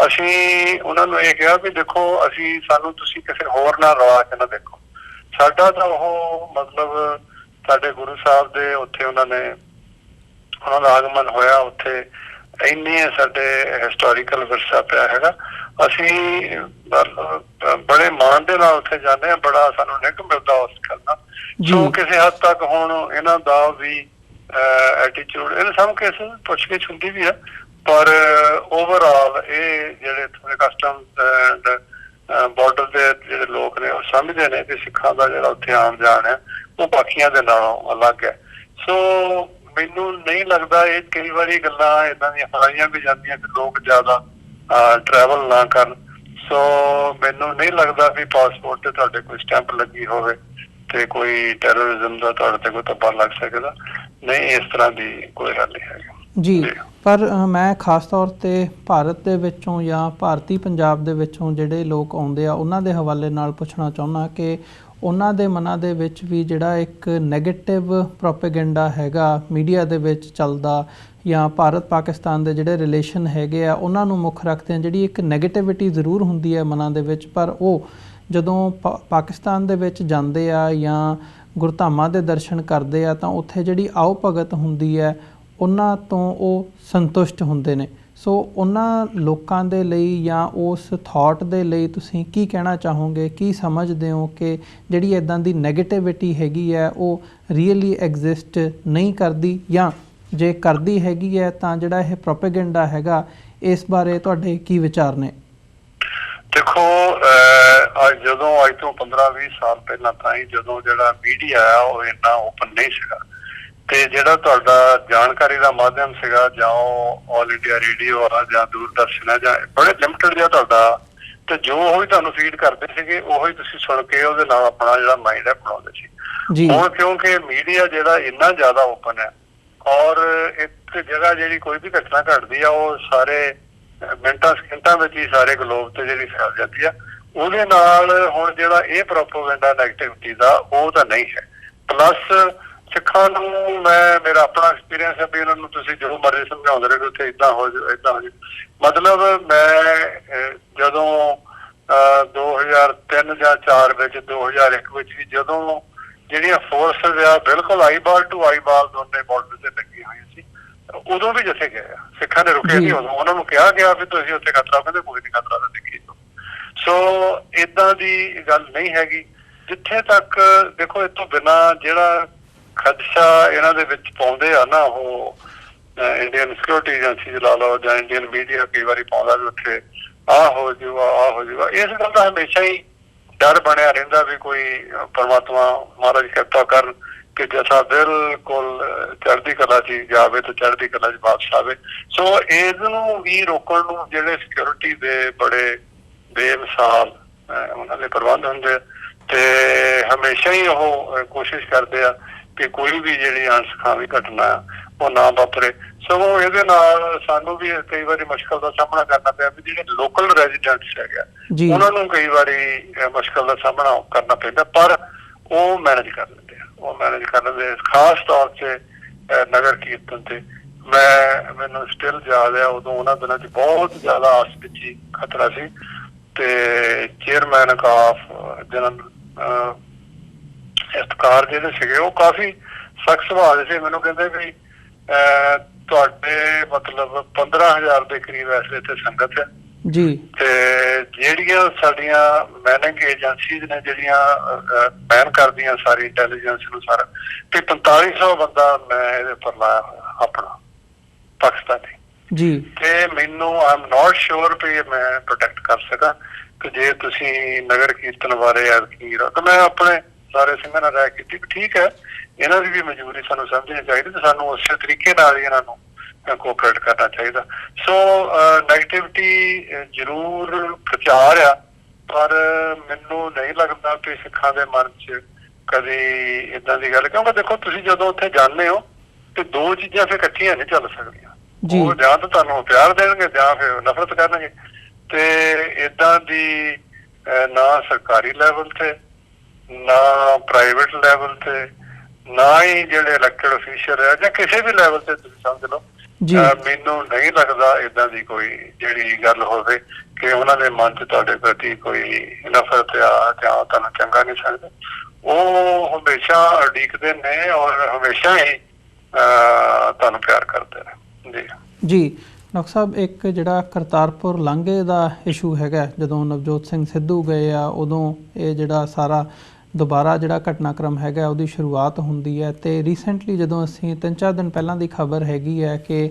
ਅਸੀਂ ਉਹਨਾਂ ਨੂੰ ਇਹ ਕਿਹਾ ਵੀ ਦੇਖੋ, ਸਾਨੂੰ ਤੁਸੀਂ ਕਿਸੇ ਹੋਰ ਨਾਲ ਰਲਾ ਕੇ ਨਾ ਦੇਖੋ। ਸਾਡਾ ਤਾਂ ਉਹ ਮਤਲਬ ਸਾਡੇ ਗੁਰੂ ਸਾਹਿਬ ਦੇ ਉੱਥੇ ਉਹਨਾਂ ਦਾ ਆਗਮਨ ਹੋਇਆ, ਉੱਥੇ ਇੰਨੇ ਸਾਡੇ ਹਿਸਟੋਰੀਕਲ ਵਿਰਸਾ ਪਿਆ ਹੈਗਾ। ਅਸੀਂ ਬੜੇ ਮਾਣ ਦੇ ਨਾਲ ਉੱਥੇ ਜਾਂਦੇ ਹਾਂ, ਬੜਾ ਸਾਨੂੰ ਨਿੱਘ ਮਿਲਦਾ ਉਸ ਗੱਲ ਦਾ। ਸੋ ਕਿਸੇ ਹੱਦ ਤੱਕ ਹੁਣ ਇਹਨਾਂ ਦਾ ਵੀ ਐਟੀਟਿਊਡ, ਇਹਨਾਂ ਸਭ ਕੇਸ ਪੁੱਛਗਿੱਛ ਹੁੰਦੀ ਵੀ ਹੈ, ਪਰ ਓਵਰਆਲ ਇਹ ਜਿਹੜੇ ਥੋੜੇ ਕਸਟਮ ਬਾਰਡਰ ਦੇ ਜਿਹੜੇ ਲੋਕ ਨੇ ਉਹ ਸਮਝਦੇ ਨੇ ਕਿ ਸਿੱਖਾਂ ਦਾ ਜਿਹੜਾ ਉੱਥੇ ਆਉਣ ਜਾਣ ਹੈ ਉਹ ਬਾਕੀਆਂ ਦੇ ਨਾਲੋਂ ਅਲੱਗ ਹੈ। ਸੋ ਮੈਨੂੰ ਨਹੀਂ ਲੱਗਦਾ, ਇਹ ਕਈ ਵਾਰੀ ਗੱਲਾਂ ਏਦਾਂ ਦੀਆਂ ਫਲਾਈਆਂ ਵੀ ਜਾਂਦੀਆਂ ਕਿ ਲੋਕ ਜ਼ਿਆਦਾ ਟਰੈਵਲ ਨਾ ਕਰਨ। ਸੋ ਮੈਨੂੰ ਨਹੀਂ ਲੱਗਦਾ ਵੀ ਪਾਸਪੋਰਟ ਤੇ ਤੁਹਾਡੇ ਕੋਈ ਸਟੈਂਪ ਲੱਗੀ ਹੋਵੇ ਤੇ ਕੋਈ ਟੈਰਰਿਜ਼ਮ ਦਾ ਤੁਹਾਡੇ ਤੇ ਕੋਈ ਧੱਬਾ ਲੱਗ ਸਕਦਾ। ਨਹੀਂ, ਇਸ ਤਰ੍ਹਾਂ ਦੀ ਕੋਈ ਗੱਲ ਨਹੀਂ ਹੈਗੀ ਜੀ। ਪਰ ਮੈਂ ਖਾਸ ਤੌਰ 'ਤੇ ਭਾਰਤ ਦੇ ਵਿੱਚੋਂ ਜਾਂ ਭਾਰਤੀ ਪੰਜਾਬ ਦੇ ਵਿੱਚੋਂ ਜਿਹੜੇ ਲੋਕ ਆਉਂਦੇ ਆ ਉਹਨਾਂ ਦੇ ਹਵਾਲੇ ਨਾਲ ਪੁੱਛਣਾ ਚਾਹੁੰਦਾ ਕਿ ਉਹਨਾਂ ਦੇ ਮਨਾਂ ਦੇ ਵਿੱਚ ਵੀ ਜਿਹੜਾ ਇੱਕ ਨੈਗੇਟਿਵ ਪ੍ਰੋਪੇਗੈਂਡਾ ਹੈਗਾ ਮੀਡੀਆ ਦੇ ਵਿੱਚ ਚੱਲਦਾ, ਜਾਂ ਭਾਰਤ ਪਾਕਿਸਤਾਨ ਦੇ ਜਿਹੜੇ ਰਿਲੇਸ਼ਨ ਹੈਗੇ ਆ ਉਹਨਾਂ ਨੂੰ ਮੁੱਖ ਰੱਖਦੇ ਆ, ਜਿਹੜੀ ਇੱਕ ਨੈਗੇਟਿਵਿਟੀ ਜ਼ਰੂਰ ਹੁੰਦੀ ਹੈ ਮਨਾਂ ਦੇ ਵਿੱਚ। ਪਰ ਉਹ ਜਦੋਂ ਪਾਕਿਸਤਾਨ ਦੇ ਵਿੱਚ ਜਾਂਦੇ ਆ ਜਾਂ ਗੁਰਧਾਮਾਂ ਦੇ ਦਰਸ਼ਨ ਕਰਦੇ ਆ ਤਾਂ ਉੱਥੇ ਜਿਹੜੀ ਆਓ ਭਗਤ ਹੁੰਦੀ ਹੈ ਉਹਨਾਂ ਤੋਂ ਉਹ ਸੰਤੁਸ਼ਟ ਹੁੰਦੇ ਨੇ। ਸੋ ਉਹਨਾਂ ਲੋਕਾਂ ਦੇ ਲਈ ਜਾਂ ਉਸ ਥਾਟ ਦੇ ਲਈ ਤੁਸੀਂ ਕੀ ਕਹਿਣਾ ਚਾਹੋਗੇ? ਕੀ ਸਮਝਦੇ ਹੋ ਕਿ ਜਿਹੜੀ ਇੱਦਾਂ ਦੀ ਨੈਗੇਟਿਵਿਟੀ ਹੈਗੀ ਹੈ ਉਹ ਰੀਅਲੀ ਐਗਜ਼ਿਸਟ ਨਹੀਂ ਕਰਦੀ, ਜਾਂ ਜੇ ਕਰਦੀ ਹੈਗੀ ਹੈ ਤਾਂ ਜਿਹੜਾ ਇਹ ਪ੍ਰੋਪੇਗੈਂਡਾ ਹੈਗਾ ਇਸ ਬਾਰੇ ਤੁਹਾਡੇ ਕੀ ਵਿਚਾਰ ਨੇ? ਦੇਖੋ, ਜਦੋਂ ਅੱਜ ਤੋਂ 15-20 ਸਾਲ ਪਹਿਲਾਂ ਤਾਈਂ ਜਦੋਂ ਜਿਹੜਾ ਮੀਡੀਆ ਆ ਉਹ ਇੰਨਾ ਓਪਨ ਨਹੀਂ ਸੀਗਾ, ਤੇ ਜਿਹੜਾ ਤੁਹਾਡਾ ਜਾਣਕਾਰੀ ਦਾ ਮਾਧਿਅਮ ਸੀਗਾ ਜਾਂ ਉਹ ਆਲ ਇੰਡੀਆ ਰੇਡੀਓ ਆ ਜਾਂ ਦੂਰਦਰਸ਼ਨ ਆ ਜਾਂ ਬੜੇ ਲਿਮਟਿਡ ਜਿਹਾ ਤੁਹਾਡਾ, ਤੇ ਜੋ ਉਹੀ ਤੁਹਾਨੂੰ ਫੀਡ ਕਰਦੇ ਸੀਗੇ ਉਹੀ ਤੁਸੀਂ ਸੁਣ ਕੇ ਉਹਦੇ ਨਾਲ ਆਪਣਾ ਜਿਹੜਾ ਮਾਈਂਡ ਹੈ ਬਣਾਉਂਦੇ ਸੀ। ਹੁਣ ਕਿਉਂਕਿ ਮੀਡੀਆ ਜਿਹੜਾ ਇੰਨਾ ਜ਼ਿਆਦਾ ਓਪਨ ਹੈ ਔਰ ਇੱਕ ਜਗ੍ਹਾ ਜਿਹੜੀ ਕੋਈ ਵੀ ਘਟਨਾ ਘਟਦੀ ਆ ਉਹ ਸਾਰੇ ਮਿੰਟਾਂ ਸਕਿੰਟਾਂ ਵਿੱਚ ਹੀ ਸਾਰੇ ਗਲੋਬ ਤੇ ਜਿਹੜੀ ਫੈਲ ਜਾਂਦੀ ਆ, ਉਹਦੇ ਨਾਲ ਹੁਣ ਜਿਹੜਾ ਇਹ ਪ੍ਰੋਪੇਗੈਂਡਾ ਨੈਗੇਟਿਵਿਟੀ ਦਾ ਉਹ ਤਾਂ ਨਹੀਂ ਹੈ। ਪਲੱਸ ਸਿੱਖਾਂ ਨੂੰ ਮੇਰਾ ਆਪਣਾ ਐਕਸਪੀਰੀਅੰਸ ਹੈ ਵੀ ਇਹਨਾਂ ਨੂੰ ਤੁਸੀਂ ਜੋ ਮਰਜ਼ੀ ਸਮਝਾਉਂਦੇ ਰਹੇ ਉੱਥੇ ਇੱਦਾਂ ਹੋ ਜਾਓ ਇੱਦਾਂ ਹੋ ਜਾਓ। ਮਤਲਬ ਮੈਂ ਜਦੋਂ 2003 ਜਾਂ 4 ਵਿੱਚ 2001 ਵਿੱਚ ਵੀ ਜਦੋਂ ਜਿਹੜੀਆਂ ਫੋਰਸਿਸ ਆ ਬਿਲਕੁਲ ਆਈਬਾਲ ਟੂ ਆਈਬਾਲ ਦੋਨੇ ਬਾਰਡਰ ਤੇ ਲੱਗੀ ਹੋਈ ਸੀ, ਉਦੋਂ ਵੀ ਜਿੱਥੇ ਗਏ ਆ ਸਿੱਖਾਂ ਨੇ ਰੁਕੇ ਨਹੀਂ। ਉਦੋਂ ਉਹਨਾਂ ਨੂੰ ਕਿਹਾ ਗਿਆ ਵੀ ਤੁਸੀਂ ਉੱਥੇ ਖਤਰਾ, ਕਹਿੰਦੇ ਕੋਈ ਨਹੀਂ ਖਤਰਾ ਤਾਂ ਦੇਖੀ। ਸੋ ਏਦਾਂ ਦੀ ਗੱਲ ਨਹੀਂ ਹੈਗੀ। ਜਿੱਥੇ ਤੱਕ ਦੇਖੋ, ਇਹ ਤੋਂ ਬਿਨਾਂ ਜਿਹੜਾ ਖਦਸ਼ਾ ਇਹਨਾਂ ਦੇ ਵਿੱਚ ਪਾਉਂਦੇ ਆ ਨਾ ਉਹ ਇੰਡੀਅਨ ਸਿਕਿਉਰਿਟੀ ਏਜੰਸੀ ਲਾ ਲਓ ਜਾਂ ਇੰਡੀਅਨ ਮੀਡੀਆ ਕਈ ਵਾਰੀ ਪਾਉਂਦਾ ਵੀ ਉੱਥੇ ਆਹ ਹੋ ਜਾਊਗਾ ਆਹ ਹੋ ਜਾਊਗਾ, ਇਸ ਗੱਲ ਦਾ ਹਮੇਸ਼ਾ ਹੀ ਡਰ ਬਣਿਆ ਰਹਿੰਦਾ ਵੀ ਕੋਈ ਪਰਮਾਤਮਾ ਮਹਾਰਾਜ ਕਿਰਪਾ ਕਰਨ ਕਿ ਜੈਸਾ ਬਿਲਕੁਲ ਚੜ੍ਹਦੀ ਕਲਾ 'ਚ ਜਾਵੇ ਤੇ ਚੜ੍ਹਦੀ ਕਲਾ 'ਚ ਵਾਪਸ ਆਵੇ। ਸੋ ਇਹਨੂੰ ਵੀ ਰੋਕਣ ਨੂੰ ਜਿਹੜੇ ਸਿਕਿਉਰਿਟੀ ਦੇ ਬੜੇ ਬੇਮਿਸਾਲ ਉਹਨਾਂ ਦੇ ਪ੍ਰਬੰਧ ਹੁੰਦੇ ਤੇ ਹਮੇਸ਼ਾ ਹੀ ਉਹ ਕੋਸ਼ਿਸ਼ ਕਰਦੇ ਆ ਕਿ ਕੋਈ ਵੀ ਜਿਹੜੀ ਅਣਸੁਖਾਵੀ ਘਟਨਾ ਆ ਉਹ ਨਾ ਵਾਪਰੇ। ਸਗੋਂ ਇਹਦੇ ਨਾਲ ਸਾਨੂੰ ਵੀ ਕਈ ਵਾਰੀ ਮੁਸ਼ਕਲ ਦਾ ਸਾਹਮਣਾ ਕਰਨਾ ਪਿਆ ਵੀ ਜਿਹੜੇ ਲੋਕਲ ਰੈਜ਼ੀਡੈਂਟਸ ਹੈਗੇ ਉਹਨਾਂ ਨੂੰ ਕਈ ਵਾਰੀ ਮੁਸ਼ਕਲ ਦਾ ਸਾਹਮਣਾ ਕਰਨਾ ਪੈਂਦਾ, ਪਰ ਉਹ ਮੈਨੇਜ ਕਰ ਲੈਂਦੇ ਆ। ਉਹ ਮੈਨੇਜ ਕਰ ਲੈਂਦੇ ਖਾਸ ਤੌਰ 'ਤੇ ਨਗਰ ਕੀਰਤਨ ਤੇ। ਮੈਨੂੰ ਸਟਿਲ ਯਾਦ ਆ ਉਦੋਂ ਉਹਨਾਂ ਦਿਨਾਂ 'ਚ ਬਹੁਤ ਜ਼ਿਆਦਾ ਆਸ ਵਿੱਚ ਹੀ ਖਤਰਾ ਸੀ ਤੇ ਚੇਅਰਮੈਨ ਕਾਫ ਜਨਰਲ ਇਫਤਕਾਰ ਜਿਹੜੇ ਸੀਗੇ ਉਹ ਕਾਫੀ ਸਖਤ ਸੁਭਾਅ ਦੇ ਸੀ। ਮੈਨੂੰ ਕਹਿੰਦੇ ਵੀ ਤੁਹਾਡੇ ਮਤਲਬ 15,000 ਦੇ ਕਰੀਬ ਇਸ ਵੇਲੇ ਸੰਗਤ ਹੈ ਜੀ, ਤੇ ਜਿਹੜੀਆਂ ਸਾਡੀਆਂ ਮੈਨਿੰਗ ਏਜੰਸੀਜ਼ ਨੇ ਜਿਹੜੀਆਂ ਮੈਨ ਕਰਦੀਆਂ ਸਾਰੀ ਇੰਟੈਲੀਜੈਂਸ ਨੂੰ ਸਾਰਾ, ਤੇ 4500 ਬੰਦਾ ਮੈਂ ਇਹਦੇ ਉੱਪਰ ਲਾਇਆ ਹੋਇਆ ਆਪਣਾ ਪਾਕਿਸਤਾਨੀ ਜੀ। ਤੇ ਮੈਨੂੰ ਆਈ ਐਮ ਨੋਟ ਸ਼ੋਰ ਵੀ ਮੈਂ ਪ੍ਰੋਟੈਕਟ ਕਰ ਸਕਾਂ ਕਿ ਜੇ ਤੁਸੀਂ ਨਗਰ ਕੀਰਤਨ ਬਾਰੇ ਤਾਂ ਮੈਂ ਆਪਣੇ ਸਾਰੇ ਸਿੰਘਾਂ ਨਾਲ ਰਾਏ ਕੀਤੀ ਵੀ ਠੀਕ ਹੈ, ਇਹਨਾਂ ਦੀ ਵੀ ਮਜਬੂਰੀ ਸਾਨੂੰ ਸਮਝਣੀ ਚਾਹੀਦੀ ਤੇ ਸਾਨੂੰ ਉਸੇ ਤਰੀਕੇ ਨਾਲ ਹੀ ਇਹਨਾਂ ਨੂੰ ਕੋਆਪਰੇਟ ਕਰਨਾ ਚਾਹੀਦਾ। ਸੋ ਨੈਗੇਟਿਵਿਟੀ ਜ਼ਰੂਰ ਪ੍ਰਚਾਰ ਆ, ਪਰ ਮੈਨੂੰ ਨਹੀਂ ਲੱਗਦਾ ਕਿ ਸਿੱਖਾਂ ਦੇ ਮਨ 'ਚ ਕਦੀ ਏਦਾਂ ਦੀ ਗੱਲ, ਕਿਉਂਕਿ ਦੇਖੋ ਤੁਸੀਂ ਜਦੋਂ ਉੱਥੇ ਜਾਂਦੇ ਹੋ ਤੇ ਦੋ ਚੀਜ਼ਾਂ ਫਿਰ ਇਕੱਠੀਆਂ ਨਹੀਂ ਚੱਲ ਸਕਦੀਆਂ। ਉਹ ਜਾਂ ਤਾਂ ਤੁਹਾਨੂੰ ਪਿਆਰ ਦੇਣਗੇ ਜਾਂ ਫਿਰ ਨਫ਼ਰਤ ਕਰਨਗੇ। ਤੇ ਏਦਾਂ ਦੀ ਨਾ ਸਰਕਾਰੀ ਲੈਵਲ ਤੇ ਨਾ ਪ੍ਰਾਈਵੇਟ ਲੈਵਲ ਤੇ ਨਾ ਹੀ ਜਿਹੜੇ ਇਲੈਕਟਡ ਅਫੀਸ਼ੀਅਲ ਆ ਜਾਂ ਕਿਸੇ ਵੀ ਲੈਵਲ ਤੇ ਤੁਸੀਂ ਸਮਝ ਲਓ, ਮੈਨੂੰ ਨਹੀਂ ਲੱਗਦਾ ਏਦਾਂ ਦੀ ਕੋਈ ਜਿਹੜੀ ਗੱਲ ਹੋਵੇ ਕਿ ਉਹਨਾਂ ਦੇ ਮਨ 'ਚ ਤੁਹਾਡੇ ਪ੍ਰਤੀ ਕੋਈ ਨਫ਼ਰਤ ਆ ਜਾਂ ਤੁਹਾਨੂੰ ਚੰਗਾ ਨਹੀਂ ਸਕਦੇ। ਉਹ ਹਮੇਸ਼ਾ ਉਡੀਕਦੇ ਨੇ ਔਰ ਹਮੇਸ਼ਾ ਹੀ ਤੁਹਾਨੂੰ ਪਿਆਰ ਕਰਦੇ ਨੇ ਜੀ। ਡਾਕਟਰ ਸਾਹਿਬ, ਇੱਕ ਜਿਹੜਾ ਕਰਤਾਰਪੁਰ ਲਾਂਘੇ ਦਾ ਇਸ਼ੂ ਹੈਗਾ, ਜਦੋਂ ਨਵਜੋਤ ਸਿੰਘ ਸਿੱਧੂ ਗਏ ਆ ਉਦੋਂ ਇਹ ਜਿਹੜਾ ਸਾਰਾ ਦੁਬਾਰਾ ਜਿਹੜਾ ਘਟਨਾਕ੍ਰਮ ਹੈਗਾ ਉਹਦੀ ਸ਼ੁਰੂਆਤ ਹੁੰਦੀ ਹੈ। ਅਤੇ ਰੀਸੈਂਟਲੀ ਜਦੋਂ ਅਸੀਂ 3-4 ਦਿਨ ਪਹਿਲਾਂ ਦੀ ਖਬਰ ਹੈਗੀ ਹੈ ਕਿ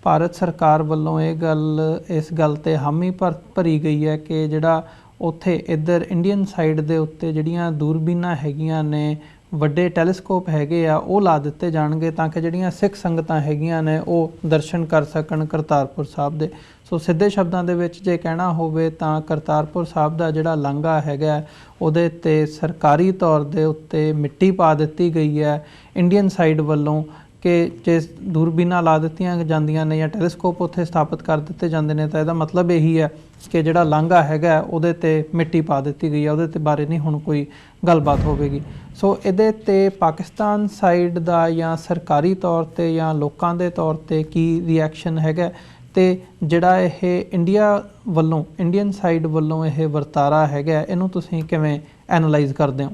ਭਾਰਤ ਸਰਕਾਰ ਵੱਲੋਂ ਇਸ ਗੱਲ 'ਤੇ ਹਾਮੀ ਭਰੀ ਗਈ ਹੈ ਕਿ ਜਿਹੜਾ ਉੱਥੇ ਇੱਧਰ ਇੰਡੀਅਨ ਸਾਈਡ ਦੇ ਉੱਤੇ ਜਿਹੜੀਆਂ ਦੂਰਬੀਨਾਂ ਹੈਗੀਆਂ ਨੇ, ਵੱਡੇ ਟੈਲੀਸਕੋਪ ਹੈਗੇ ਆ, ਉਹ ਲਾ ਦਿੱਤੇ ਜਾਣਗੇ ਤਾਂ ਕਿ ਜਿਹੜੀਆਂ ਸਿੱਖ ਸੰਗਤਾਂ ਹੈਗੀਆਂ ਨੇ ਉਹ ਦਰਸ਼ਨ ਕਰ ਸਕਣ ਕਰਤਾਰਪੁਰ ਸਾਹਿਬ ਦੇ। ਸੋ ਸਿੱਧੇ ਸ਼ਬਦਾਂ ਦੇ ਵਿੱਚ ਜੇ ਕਹਿਣਾ ਹੋਵੇ ਤਾਂ ਕਰਤਾਰਪੁਰ ਸਾਹਿਬ ਦਾ ਜਿਹੜਾ ਲਾਂਘਾ ਹੈਗਾ ਉਹਦੇ 'ਤੇ ਸਰਕਾਰੀ ਤੌਰ ਦੇ ਉੱਤੇ ਮਿੱਟੀ ਪਾ ਦਿੱਤੀ ਗਈ ਹੈ ਇੰਡੀਅਨ ਸਾਈਡ ਵੱਲੋਂ ਕਿ ਜੇ ਦੂਰਬੀਨਾਂ ਲਾ ਦਿੱਤੀਆਂ ਜਾਂਦੀਆਂ ਨੇ ਜਾਂ ਟੈਲੀਸਕੋਪ ਉੱਥੇ ਸਥਾਪਿਤ ਕਰ ਦਿੱਤੇ ਜਾਂਦੇ ਨੇ ਤਾਂ ਇਹਦਾ ਮਤਲਬ ਇਹੀ ਹੈ ਕਿ ਜਿਹੜਾ ਲਾਂਘਾ ਹੈਗਾ ਉਹਦੇ 'ਤੇ ਮਿੱਟੀ ਪਾ ਦਿੱਤੀ ਗਈ ਹੈ, ਉਹਦੇ 'ਤੇ ਬਾਰੇ ਨਹੀਂ ਹੁਣ ਕੋਈ ਗੱਲਬਾਤ ਹੋਵੇਗੀ। ਸੋ ਇਹਦੇ 'ਤੇ ਪਾਕਿਸਤਾਨ ਸਾਈਡ ਦਾ ਜਾਂ ਸਰਕਾਰੀ ਤੌਰ 'ਤੇ ਜਾਂ ਲੋਕਾਂ ਦੇ ਤੌਰ 'ਤੇ ਕੀ ਰਿਐਕਸ਼ਨ ਹੈਗਾ, ਅਤੇ ਜਿਹੜਾ ਇਹ ਇੰਡੀਅਨ ਸਾਈਡ ਵੱਲੋਂ ਇਹ ਵਰਤਾਰਾ ਹੈਗਾ ਇਹਨੂੰ ਤੁਸੀਂ ਕਿਵੇਂ ਐਨਾਲਾਈਜ਼ ਕਰਦੇ ਹੋ?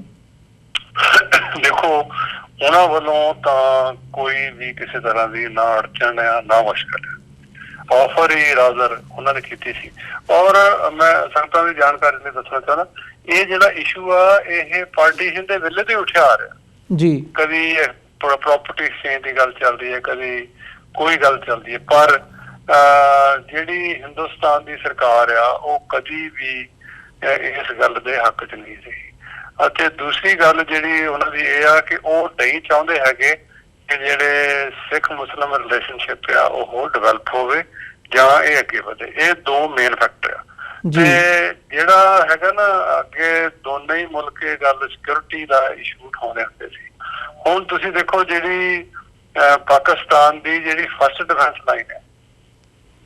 ਦੇਖੋ, ਉਹਨਾਂ ਵੱਲੋਂ ਤਾਂ ਕੋਈ ਵੀ ਕਿਸੇ ਤਰ੍ਹਾਂ ਦੀ ਨਾ ਅੜਚਣ ਆ ਨਾ ਮੁਸ਼ਕਲ ਹੈ। ਆਫਰ ਹੀ ਰਾਜ਼ਰ ਉਹਨਾਂ ਨੇ ਕੀਤੀ ਸੀ। ਔਰ ਮੈਂ ਸੰਗਤਾਂ ਦੀ ਜਾਣਕਾਰੀ ਲਈ ਦੱਸਣਾ ਚਾਹੁੰਦਾ, ਇਹ ਜਿਹੜਾ ਇਸ਼ੂ ਆ ਇਹ ਪਾਰਟੀਸ਼ਨ ਦੇ ਵੇਲੇ ਤੇ ਉੱਠਿਆ ਆ ਰਿਹਾ ਜੀ। ਕਦੀ ਪ੍ਰੋਪਰਟੀ ਐਕਸਚੇਂਜ ਦੀ ਗੱਲ ਚੱਲਦੀ ਹੈ, ਕਦੀ ਕੋਈ ਗੱਲ ਚੱਲਦੀ ਹੈ, ਪਰ ਜਿਹੜੀ ਹਿੰਦੁਸਤਾਨ ਦੀ ਸਰਕਾਰ ਆ ਉਹ ਕਦੀ ਵੀ ਇਸ ਗੱਲ ਦੇ ਹੱਕ 'ਚ ਨਹੀਂ ਰਹੀ। ਅਤੇ ਦੂਸਰੀ ਗੱਲ ਜਿਹੜੀ ਉਹਨਾਂ ਦੀ ਇਹ ਆ ਕਿ ਉਹ ਨਹੀਂ ਚਾਹੁੰਦੇ ਹੈਗੇ ਕਿ ਜਿਹੜੇ ਸਿੱਖ ਮੁਸਲਿਮ ਰਿਲੇਸ਼ਨਸ਼ਿਪ ਆ ਉਹ ਹੋਰ ਡਿਵੈਲਪ ਹੋਵੇ ਜਾਂ ਇਹ ਅੱਗੇ ਵਧੇ। ਇਹ ਦੋ ਮੇਨ ਫੈਕਟਰ ਆ। ਤੇ ਜਿਹੜਾ ਹੈਗਾ ਨਾ ਅੱਗੇ ਦੋਨੇ ਹੀ ਮੁਲਕ ਇਹ ਗੱਲ ਸਿਕਿਉਰਿਟੀ ਦਾ ਇਸ਼ੂ ਉਠਾਉਂਦੇ ਹੁੰਦੇ ਸੀ। ਹੁਣ ਤੁਸੀਂ ਦੇਖੋ ਜਿਹੜੀ ਪਾਕਿਸਤਾਨ ਦੀ ਜਿਹੜੀ ਫਸਟ ਡਿਫੈਂਸ ਲਾਈਨ ਹੈ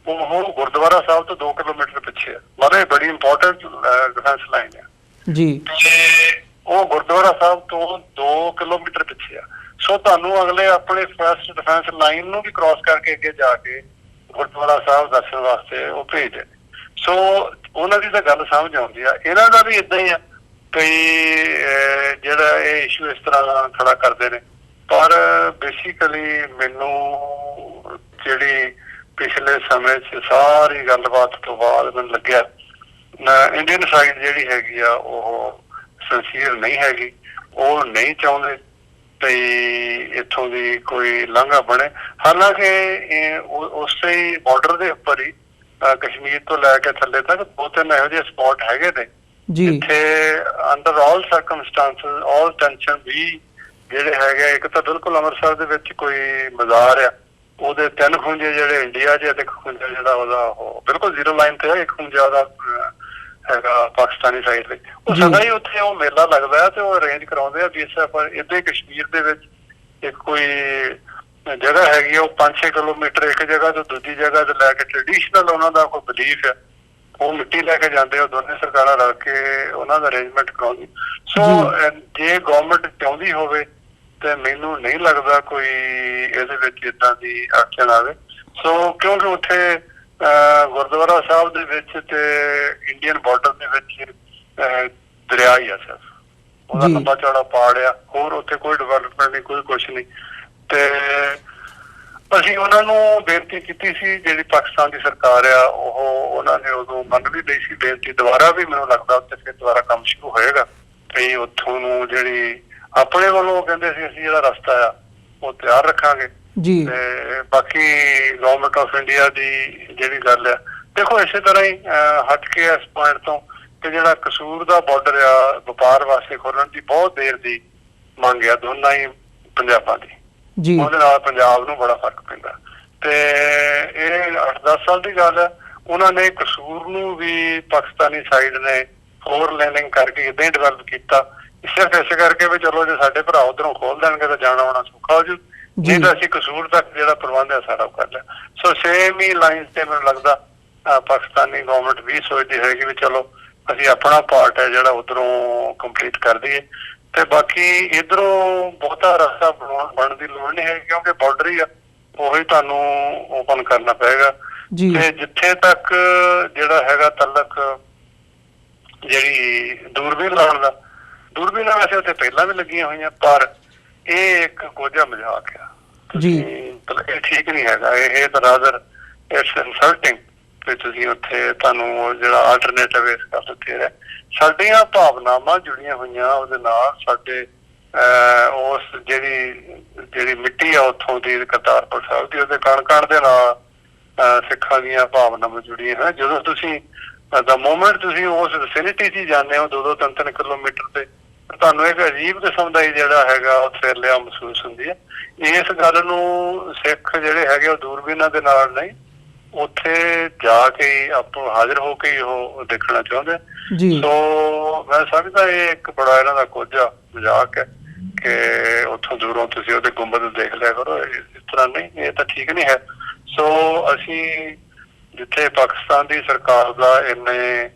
ਉਹ ਗੁਰਦੁਆਰਾ ਸਾਹਿਬ ਤੋਂ 2 ਕਿਲੋਮੀਟਰ ਪਿੱਛੇ ਹੈ। ਮਤਲਬ ਬੜੀ ਇੰਪੋਰਟੈਂਟ ਡਿਫੈਂਸ ਲਾਈਨ ਹੈ ਜੀ। ਤੇ ਉਹ ਗੁਰਦੁਆਰਾ ਸਾਹਿਬ ਤੋਂ 2 ਕਿਲੋਮੀਟਰ ਪਿੱਛੇ ਆ। ਸੋ ਤੁਹਾਨੂੰ ਅਗਲੇ ਆਪਣੇ ਫਸਟ ਡਿਫੈਂਸ ਲਾਈਨ ਨੂੰ ਵੀ ਕ੍ਰਾਸ ਕਰਕੇ ਅੱਗੇ ਜਾ ਕੇ ਗੁਰਦੁਆਰਾ ਸਾਹਿਬ ਦਰਸ਼ਨ ਵਾਸਤੇ ਉਹ ਭੇਜਦੇ ਨੇ। ਸੋ ਉਹਨਾਂ ਦੀ ਤਾਂ ਗੱਲ ਸਮਝ ਆਉਂਦੀ ਆ। ਇਹਨਾਂ ਦਾ ਵੀ ਏਦਾਂ ਹੀ ਆ, ਕਈ ਜਿਹੜਾ ਇਹ ਇਸ਼ੂ ਇਸ ਤਰ੍ਹਾਂ ਖੜਾ ਕਰਦੇ ਨੇ। ਪਰ ਬੇਸਿਕਲੀ ਮੈਨੂੰ ਜਿਹੜੀ ਪਿਛਲੇ ਸਮੇਂ 'ਚ ਸਾਰੀ ਗੱਲਬਾਤ ਤੋਂ ਬਾਅਦ ਮੈਨੂੰ ਲੱਗਿਆ ਇੰਡੀਅਨ ਸਾਈਡ ਜਿਹੜੀ ਹੈਗੀ ਆ ਉਹ ਸਿੰਸੀਅਰ ਨਹੀਂ ਹੈਗੀ। ਉਹ ਨਹੀਂ ਚਾਹੁੰਦੇ ਤੇ ਇੱਥੋਂ ਦੀ ਕੋਈ ਲਾਂਘਾ ਬਣੇ। ਹਾਲਾਂਕਿ ਉਸੇ ਹੀ ਬਾਰਡਰ ਦੇ ਉੱਪਰ ਹੀ ਕਸ਼ਮੀਰ ਤੋਂ ਲੈ ਕੇ ਥੱਲੇ ਤੱਕ 2-3 ਇਹੋ ਜਿਹੇ ਸਪੌਟ ਹੈਗੇ ਨੇ ਜਿੱਥੇ ਅੰਡਰ ਆਲ ਸਰਕਮਸਟੈਂਸਸ ਆਲ ਟੈਨਸ਼ਨ ਵੀ ਜਿਹੜੇ ਹੈਗੇ। ਇੱਕ ਤਾਂ ਬਿਲਕੁਲ ਅੰਮ੍ਰਿਤਸਰ ਦੇ ਵਿੱਚ ਕੋਈ ਮਜ਼ਾਰ ਆ, ਉਹਦੇ 3 ਖੂੰਜੇ ਜਿਹੜੇ ਇੰਡੀਆ 'ਚ, ਤੇ ਇੱਕ ਖੂੰਜਾ ਜਿਹੜਾ ਉਹਦਾ ਉਹ ਬਿਲਕੁਲ ਜ਼ੀਰੋ ਲਾਈਨ ਤੇ ਹੈ। ਇੱਕ ਖੂੰਜਾ ਉਹਦਾ ਹੈਗਾ ਪਾਕਿਸਤਾਨੀ ਸਾਈਡ ਤੇ। ਉਹ ਸਦਾ ਹੀ ਉੱਥੇ ਉਹ ਮੇਲਾ ਲੱਗਦਾ ਹੈ ਤੇ ਉਹ ਅਰੇਂਜ ਕਰਾਉਂਦੇ ਆ BSF। ਪਰ ਇੱਥੇ ਕਸ਼ਮੀਰ ਦੇ ਵਿੱਚ ਇੱਕ ਕੋਈ ਜਗ੍ਹਾ ਹੈਗੀ ਆ, ਉਹ 5-6 ਕਿਲੋਮੀਟਰ ਇੱਕ ਜਗ੍ਹਾ ਤੋਂ ਦੂਜੀ ਜਗ੍ਹਾ ਤੇ ਲੈ ਕੇ ਟ੍ਰੈਡੀਸ਼ਨਲ ਉਹਨਾਂ ਦਾ ਕੋਈ ਬਿਲੀਫ ਹੈ, ਉਹ ਮਿੱਟੀ ਲੈ ਕੇ ਜਾਂਦੇ। ਉਹ ਦੋਨੇ ਸਰਕਾਰਾਂ ਰਲ ਕੇ ਉਹਨਾਂ ਦਾ ਅਰੇਂਜਮੈਂਟ ਕਰਾਉਂਦੀ। ਸੋ ਜੇ ਗਵਰਨਮੈਂਟ ਚਾਹੁੰਦੀ ਹੋਵੇ ਤੇ ਮੈਨੂੰ ਨਹੀਂ ਲੱਗਦਾ ਕੋਈ ਇਹਦੇ ਵਿੱਚ ਏਦਾਂ ਦੀ ਐਕਸ਼ਨ ਆਵੇ। ਸੋ ਕਿਉਂਕਿ ਉੱਥੇ ਗੁਰਦੁਆਰਾ ਸਾਹਿਬ ਦੇ ਵਿੱਚ ਤੇ ਇੰਡੀਅਨ ਬਾਰਡਰ ਦੇ ਵਿੱਚ ਦਰਿਆ ਹੀ ਆ ਸਿਰਫ, ਉਹਦਾ ਲੰਬਾ ਚੌੜਾ ਪਹਾੜ ਆ। ਹੋਰ ਉੱਥੇ ਕੋਈ ਡਿਵੈਲਪਮੈਂਟ ਨਹੀਂ, ਕੋਈ ਕੁਛ ਨਹੀਂ। ਤੇ ਅਸੀਂ ਉਹਨਾਂ ਨੂੰ ਬੇਨਤੀ ਕੀਤੀ ਸੀ, ਜਿਹੜੀ ਪਾਕਿਸਤਾਨ ਦੀ ਸਰਕਾਰ ਆ ਉਹਨਾਂ ਨੇ ਉਦੋਂ ਮੰਨ ਵੀ ਲਈ ਸੀ ਬੇਨਤੀ। ਦੁਬਾਰਾ ਵੀ ਮੈਨੂੰ ਲੱਗਦਾ ਉੱਥੇ ਫਿਰ ਦੁਬਾਰਾ ਕੰਮ ਸ਼ੁਰੂ ਹੋਏਗਾ ਤੇ ਉੱਥੋਂ ਨੂੰ ਜਿਹੜੀ ਆਪਣੇ ਵੱਲੋਂ ਕਹਿੰਦੇ ਸੀ ਅਸੀਂ ਜਿਹੜਾ ਰਸਤਾ ਆ ਉਹ ਤਿਆਰ ਰੱਖਾਂਗੇ ਜੀ। ਤੇ ਬਾਕੀ ਗਵਰਨਮੈਂਟ ਆਫ ਇੰਡੀਆ ਦੀ ਜਿਹੜੀ ਗੱਲ ਆ, ਦੇਖੋ ਇਸੇ ਤਰ੍ਹਾਂ ਹੀ ਹਟ ਕੇ ਇਸ ਪੁਆਇੰਟ ਤੋਂ ਕਿ ਜਿਹੜਾ ਕਸੂਰ ਦਾ ਬਾਰਡਰ ਆ ਵਪਾਰ ਵਾਸਤੇ ਖੋਲਣ ਦੀ ਬਹੁਤ ਦੇਰ ਦੀ ਮੰਗ ਆ ਦੋਨਾਂ ਹੀ ਪੰਜਾਬਾਂ ਦੀ। ਉਹਦੇ ਨਾਲ ਪੰਜਾਬ ਨੂੰ ਬੜਾ ਫਰਕ ਪੈਂਦਾ। ਤੇ ਇਹ 8-10 ਸਾਲ ਦੀ ਗੱਲ ਹੈ। ਉਹਨਾਂ ਨੇ ਕਸੂਰ ਨੂੰ ਵੀ ਪਾਕਿਸਤਾਨੀ ਸਾਈਡ ਨੇ 4 ਲੇਨਿੰਗ ਕਰਕੇ ਏਦਾਂ ਹੀ ਡਿਵੈਲਪ ਕੀਤਾ, ਸਿਰਫ ਇਸੇ ਕਰਕੇ ਵੀ ਚਲੋ ਜੇ ਸਾਡੇ ਭਰਾ ਉੱਧਰੋਂ ਖੋਲ ਦੇਣਗੇ ਤਾਂ ਜਾਣਾ ਆਉਣਾ ਸੌਖਾ ਹੋ ਜੂ, ਨਹੀਂ ਤਾਂ ਅਸੀਂ ਕਸੂਰ ਤੱਕ ਜਿਹੜਾ ਪ੍ਰਬੰਧ ਹੈ ਸਾਰਾ ਕਰ ਲਿਆ। ਸੋ ਸੇਮ ਹੀ ਲਾਈਨ ਤੇ ਮੈਨੂੰ ਲੱਗਦਾ ਪਾਕਿਸਤਾਨੀ ਗਵਰਨਮੈਂਟ ਵੀ ਸੋਚਦੀ ਹੋਏਗੀ ਵੀ ਚਲੋ ਅਸੀਂ ਆਪਣਾ ਪਾਰਟ ਹੈ ਜਿਹੜਾ ਉੱਧਰੋਂ ਕੰਪਲੀਟ ਕਰ ਦਈਏ ਤੇ ਬਾਕੀ ਇੱਧਰੋਂ ਬਹੁਤਾ ਰਸਤਾ ਬਣਨ ਦੀ ਲੋੜ ਨਹੀਂ ਹੈ, ਕਿਉਂਕਿ ਬਾਰਡਰ ਹੀ ਆ, ਉਹੀ ਤੁਹਾਨੂੰ ਓਪਨ ਕਰਨਾ ਪਏਗਾ। ਤੇ ਜਿੱਥੇ ਤੱਕ ਜਿਹੜਾ ਹੈਗਾ ਤਲਕ ਜਿਹੜੀ ਦੂਰਬੀਨ ਲਾਉਣ ਦਾ, ਦੂਰਬੀਨਾਂ ਵੈਸੇ ਉੱਥੇ ਪਹਿਲਾਂ ਵੀ ਲੱਗੀਆਂ ਹੋਈਆਂ, ਪਰ ਇਹ ਇੱਕ ਕੋਝਾ ਮਜ਼ਾਕ ਆ ਜੀ। ਇਹ ਠੀਕ ਨਹੀਂ ਹੈਗਾ। ਇਹ ਤਾਂ ਰਾਦਰ ਇਟਸ ਇਨਸਲਟਿੰਗ ਕਿ ਤੁਸੀਂ ਉੱਥੇ ਤੁਹਾਨੂੰ ਜਿਹੜਾ ਆਲਟਰਨੇਟਿਵ ਇਸ ਕਰ ਦਿੱਤੇ ਹੈ। ਸਾਡੀਆਂ ਭਾਵਨਾਵਾਂ ਜੁੜੀਆਂ ਹੋਈਆਂ ਉਹਦੇ ਨਾਲ, ਸਾਡੇ ਉਸ ਜਿਹੜੀ ਮਿੱਟੀ ਆ ਉੱਥੋਂ ਦੀ ਕਰਤਾਰਪੁਰ ਸਾਹਿਬ ਦੀ, ਉਹਦੇ ਕਣ ਦੇ ਨਾਲ ਸਿੱਖਾਂ ਦੀਆਂ ਭਾਵਨਾਵਾਂ ਜੁੜੀਆਂ ਹਨ। ਜਦੋਂ ਤੁਸੀਂ ਦਾ ਮੋਮੈਂਟ ਤੁਸੀਂ ਉਸ ਵਿਸਿਨਿਟੀ 'ਚ ਹੀ ਜਾਂਦੇ ਹੋ 2-2, 3-3 ਕਿਲੋਮੀਟਰ ਤੇ, ਤੁਹਾਨੂੰ ਇੱਕ ਅਜੀਬ ਕਿਸਮ ਦਾ ਹੀ ਜਿਹੜਾ ਹੈਗਾ ਉਹ ਥਿਰਲਿਆ ਮਹਿਸੂਸ ਹੁੰਦੀ ਹੈ। ਇਸ ਗੱਲ ਨੂੰ ਸਿੱਖ ਜਿਹੜੇ ਹੈਗੇ ਉਹ ਦੂਰਬੀਨਾਂ ਦੇ ਨਾਲ ਨਹੀਂ, ਉੱਥੇ ਜਾ ਕੇ ਆਪਾਂ ਹਾਜ਼ਰ ਹੋ ਕੇ ਉਹ ਦੇਖਣਾ ਚਾਹੁੰਦੇ। ਸੋ ਮੈਂ ਸਮਝਦਾ ਇਹ ਇੱਕ ਬੜਾ ਇਹਨਾਂ ਦਾ ਕੋਝਾ ਮਜ਼ਾਕ ਹੈ ਕਿ ਉੱਥੋਂ ਦੂਰੋਂ ਤੁਸੀਂ ਉਹਦੇ ਗੁੰਬਦ ਦੇਖ ਲਿਆ ਕਰੋ। ਇਸ ਤਰ੍ਹਾਂ ਨਹੀਂ, ਇਹ ਤਾਂ ਠੀਕ ਨਹੀਂ ਹੈ। ਸੋ ਅਸੀਂ ਜਿੱਥੇ ਪਾਕਿਸਤਾਨ ਦੀ ਸਰਕਾਰ ਦਾ ਇੰਨੇ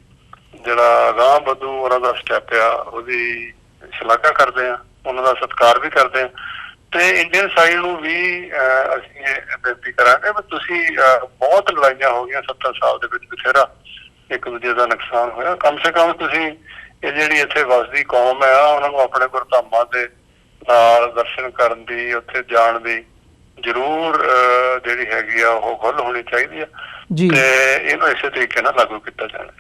ਜਿਹੜਾ ਅਗਾਂਹ ਵਧੂ ਉਹਨਾਂ ਦਾ ਸਟੈਪ ਆ, ਉਹਦੀ ਸ਼ਲਾਘਾ ਕਰਦੇ ਹਾਂ, ਉਹਨਾਂ ਦਾ ਸਤਿਕਾਰ ਵੀ ਕਰਦੇ ਹਾਂ। ਤੇ ਇੰਡੀਅਨ ਸਾਈਡ ਨੂੰ ਵੀ ਅਸੀਂ ਇਹ ਬੇਨਤੀ ਕਰਾਂਗੇ ਵੀ ਤੁਸੀਂ ਬਹੁਤ ਲੜਾਈਆਂ ਹੋ ਗਈਆਂ 70 ਸਾਲ ਦੇ ਵਿੱਚ, ਬਥੇਰਾ ਇੱਕ ਦੂਜੇ ਦਾ ਨੁਕਸਾਨ ਹੋਇਆ। ਕਮ ਸੇ ਕਮ ਤੁਸੀਂ ਇਹ ਜਿਹੜੀ ਇੱਥੇ ਵਸਦੀ ਕੌਮ ਹੈ ਉਹਨਾਂ ਨੂੰ ਆਪਣੇ ਗੁਰਧਾਮਾਂ ਦੇ ਨਾਲ ਦਰਸ਼ਨ ਕਰਨ ਦੀ, ਉੱਥੇ ਜਾਣ ਦੀ ਜ਼ਰੂਰ ਜਿਹੜੀ ਹੈਗੀ ਆ ਉਹ ਖੁੱਲ੍ਹ ਹੋਣੀ ਚਾਹੀਦੀ ਆ ਜੀ ਤੇ ਇਹਨੂੰ ਇਸੇ ਤਰੀਕੇ ਨਾਲ ਲਾਗੂ ਕੀਤਾ ਜਾਣਾ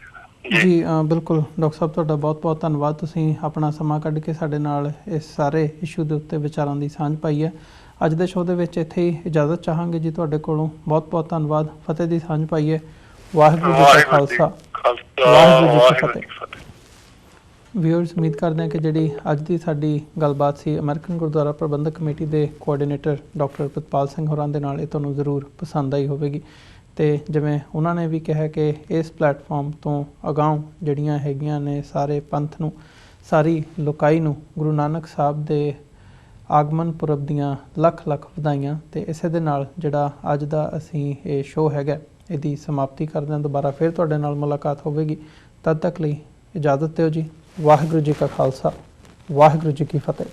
ਜੀ। ਬਿਲਕੁਲ ਡਾਕਟਰ ਸਾਹਿਬ, ਤੁਹਾਡਾ ਬਹੁਤ ਬਹੁਤ ਧੰਨਵਾਦ। ਤੁਸੀਂ ਆਪਣਾ ਸਮਾਂ ਕੱਢ ਕੇ ਸਾਡੇ ਨਾਲ ਇਸ ਸਾਰੇ ਇਸ਼ੂ ਦੇ ਉੱਤੇ ਵਿਚਾਰਾਂ ਦੀ ਸਾਂਝ ਪਾਈ ਹੈ। ਅੱਜ ਦੇ ਸ਼ੋਅ ਦੇ ਵਿੱਚ ਇੱਥੇ ਹੀ ਇਜਾਜ਼ਤ ਚਾਹਾਂਗੇ ਜੀ ਤੁਹਾਡੇ ਕੋਲੋਂ। ਬਹੁਤ ਬਹੁਤ ਧੰਨਵਾਦ। ਫਤਿਹ ਦੀ ਸਾਂਝ ਪਾਈ ਹੈ। ਵਾਹਿਗੁਰੂ ਜੀ ਕਾ ਖਾਲਸਾ, ਵਾਹਿਗੁਰੂ ਜੀ ਕੀ ਫਤਿਹ। ਵਿਊਅਰਸ, ਉਮੀਦ ਕਰਦੇ ਹਾਂ ਕਿ ਜਿਹੜੀ ਅੱਜ ਦੀ ਸਾਡੀ ਗੱਲਬਾਤ ਸੀ ਅਮਰੀਕਨ ਗੁਰਦੁਆਰਾ ਪ੍ਰਬੰਧਕ ਕਮੇਟੀ ਦੇ ਕੋਆਰਡੀਨੇਟਰ ਡਾਕਟਰ ਪ੍ਰਿਤਪਾਲ ਸਿੰਘ ਹੋਰਾਂ ਦੇ ਨਾਲ, ਇਹ ਤੁਹਾਨੂੰ ਜ਼ਰੂਰ ਪਸੰਦ ਆਈ ਹੋਵੇਗੀ। ਅਤੇ ਜਿਵੇਂ ਉਹਨਾਂ ਨੇ ਵੀ ਕਿਹਾ ਕਿ ਇਸ ਪਲੇਟਫਾਰਮ ਤੋਂ ਅਗਾਂਹ ਜਿਹੜੀਆਂ ਹੈਗੀਆਂ ਨੇ ਸਾਰੇ ਪੰਥ ਨੂੰ, ਸਾਰੀ ਲੋਕਾਈ ਨੂੰ ਗੁਰੂ ਨਾਨਕ ਸਾਹਿਬ ਦੇ ਆਗਮਨ ਪੁਰਬ ਦੀਆਂ ਲੱਖ ਲੱਖ ਵਧਾਈਆਂ। ਅਤੇ ਇਸੇ ਦੇ ਨਾਲ ਜਿਹੜਾ ਅੱਜ ਦਾ ਅਸੀਂ ਇਹ ਸ਼ੋਅ ਹੈਗਾ ਇਹਦੀ ਸਮਾਪਤੀ ਕਰਦੇ ਹਾਂ। ਦੁਬਾਰਾ ਫਿਰ ਤੁਹਾਡੇ ਨਾਲ ਮੁਲਾਕਾਤ ਹੋਵੇਗੀ। ਤਦ ਤੱਕ ਲਈ ਇਜਾਜ਼ਤ ਦਿਓ ਜੀ। ਵਾਹਿਗੁਰੂ ਜੀ ਕਾ ਖਾਲਸਾ, ਵਾਹਿਗੁਰੂ ਜੀ ਕੀ ਫਤਿਹ।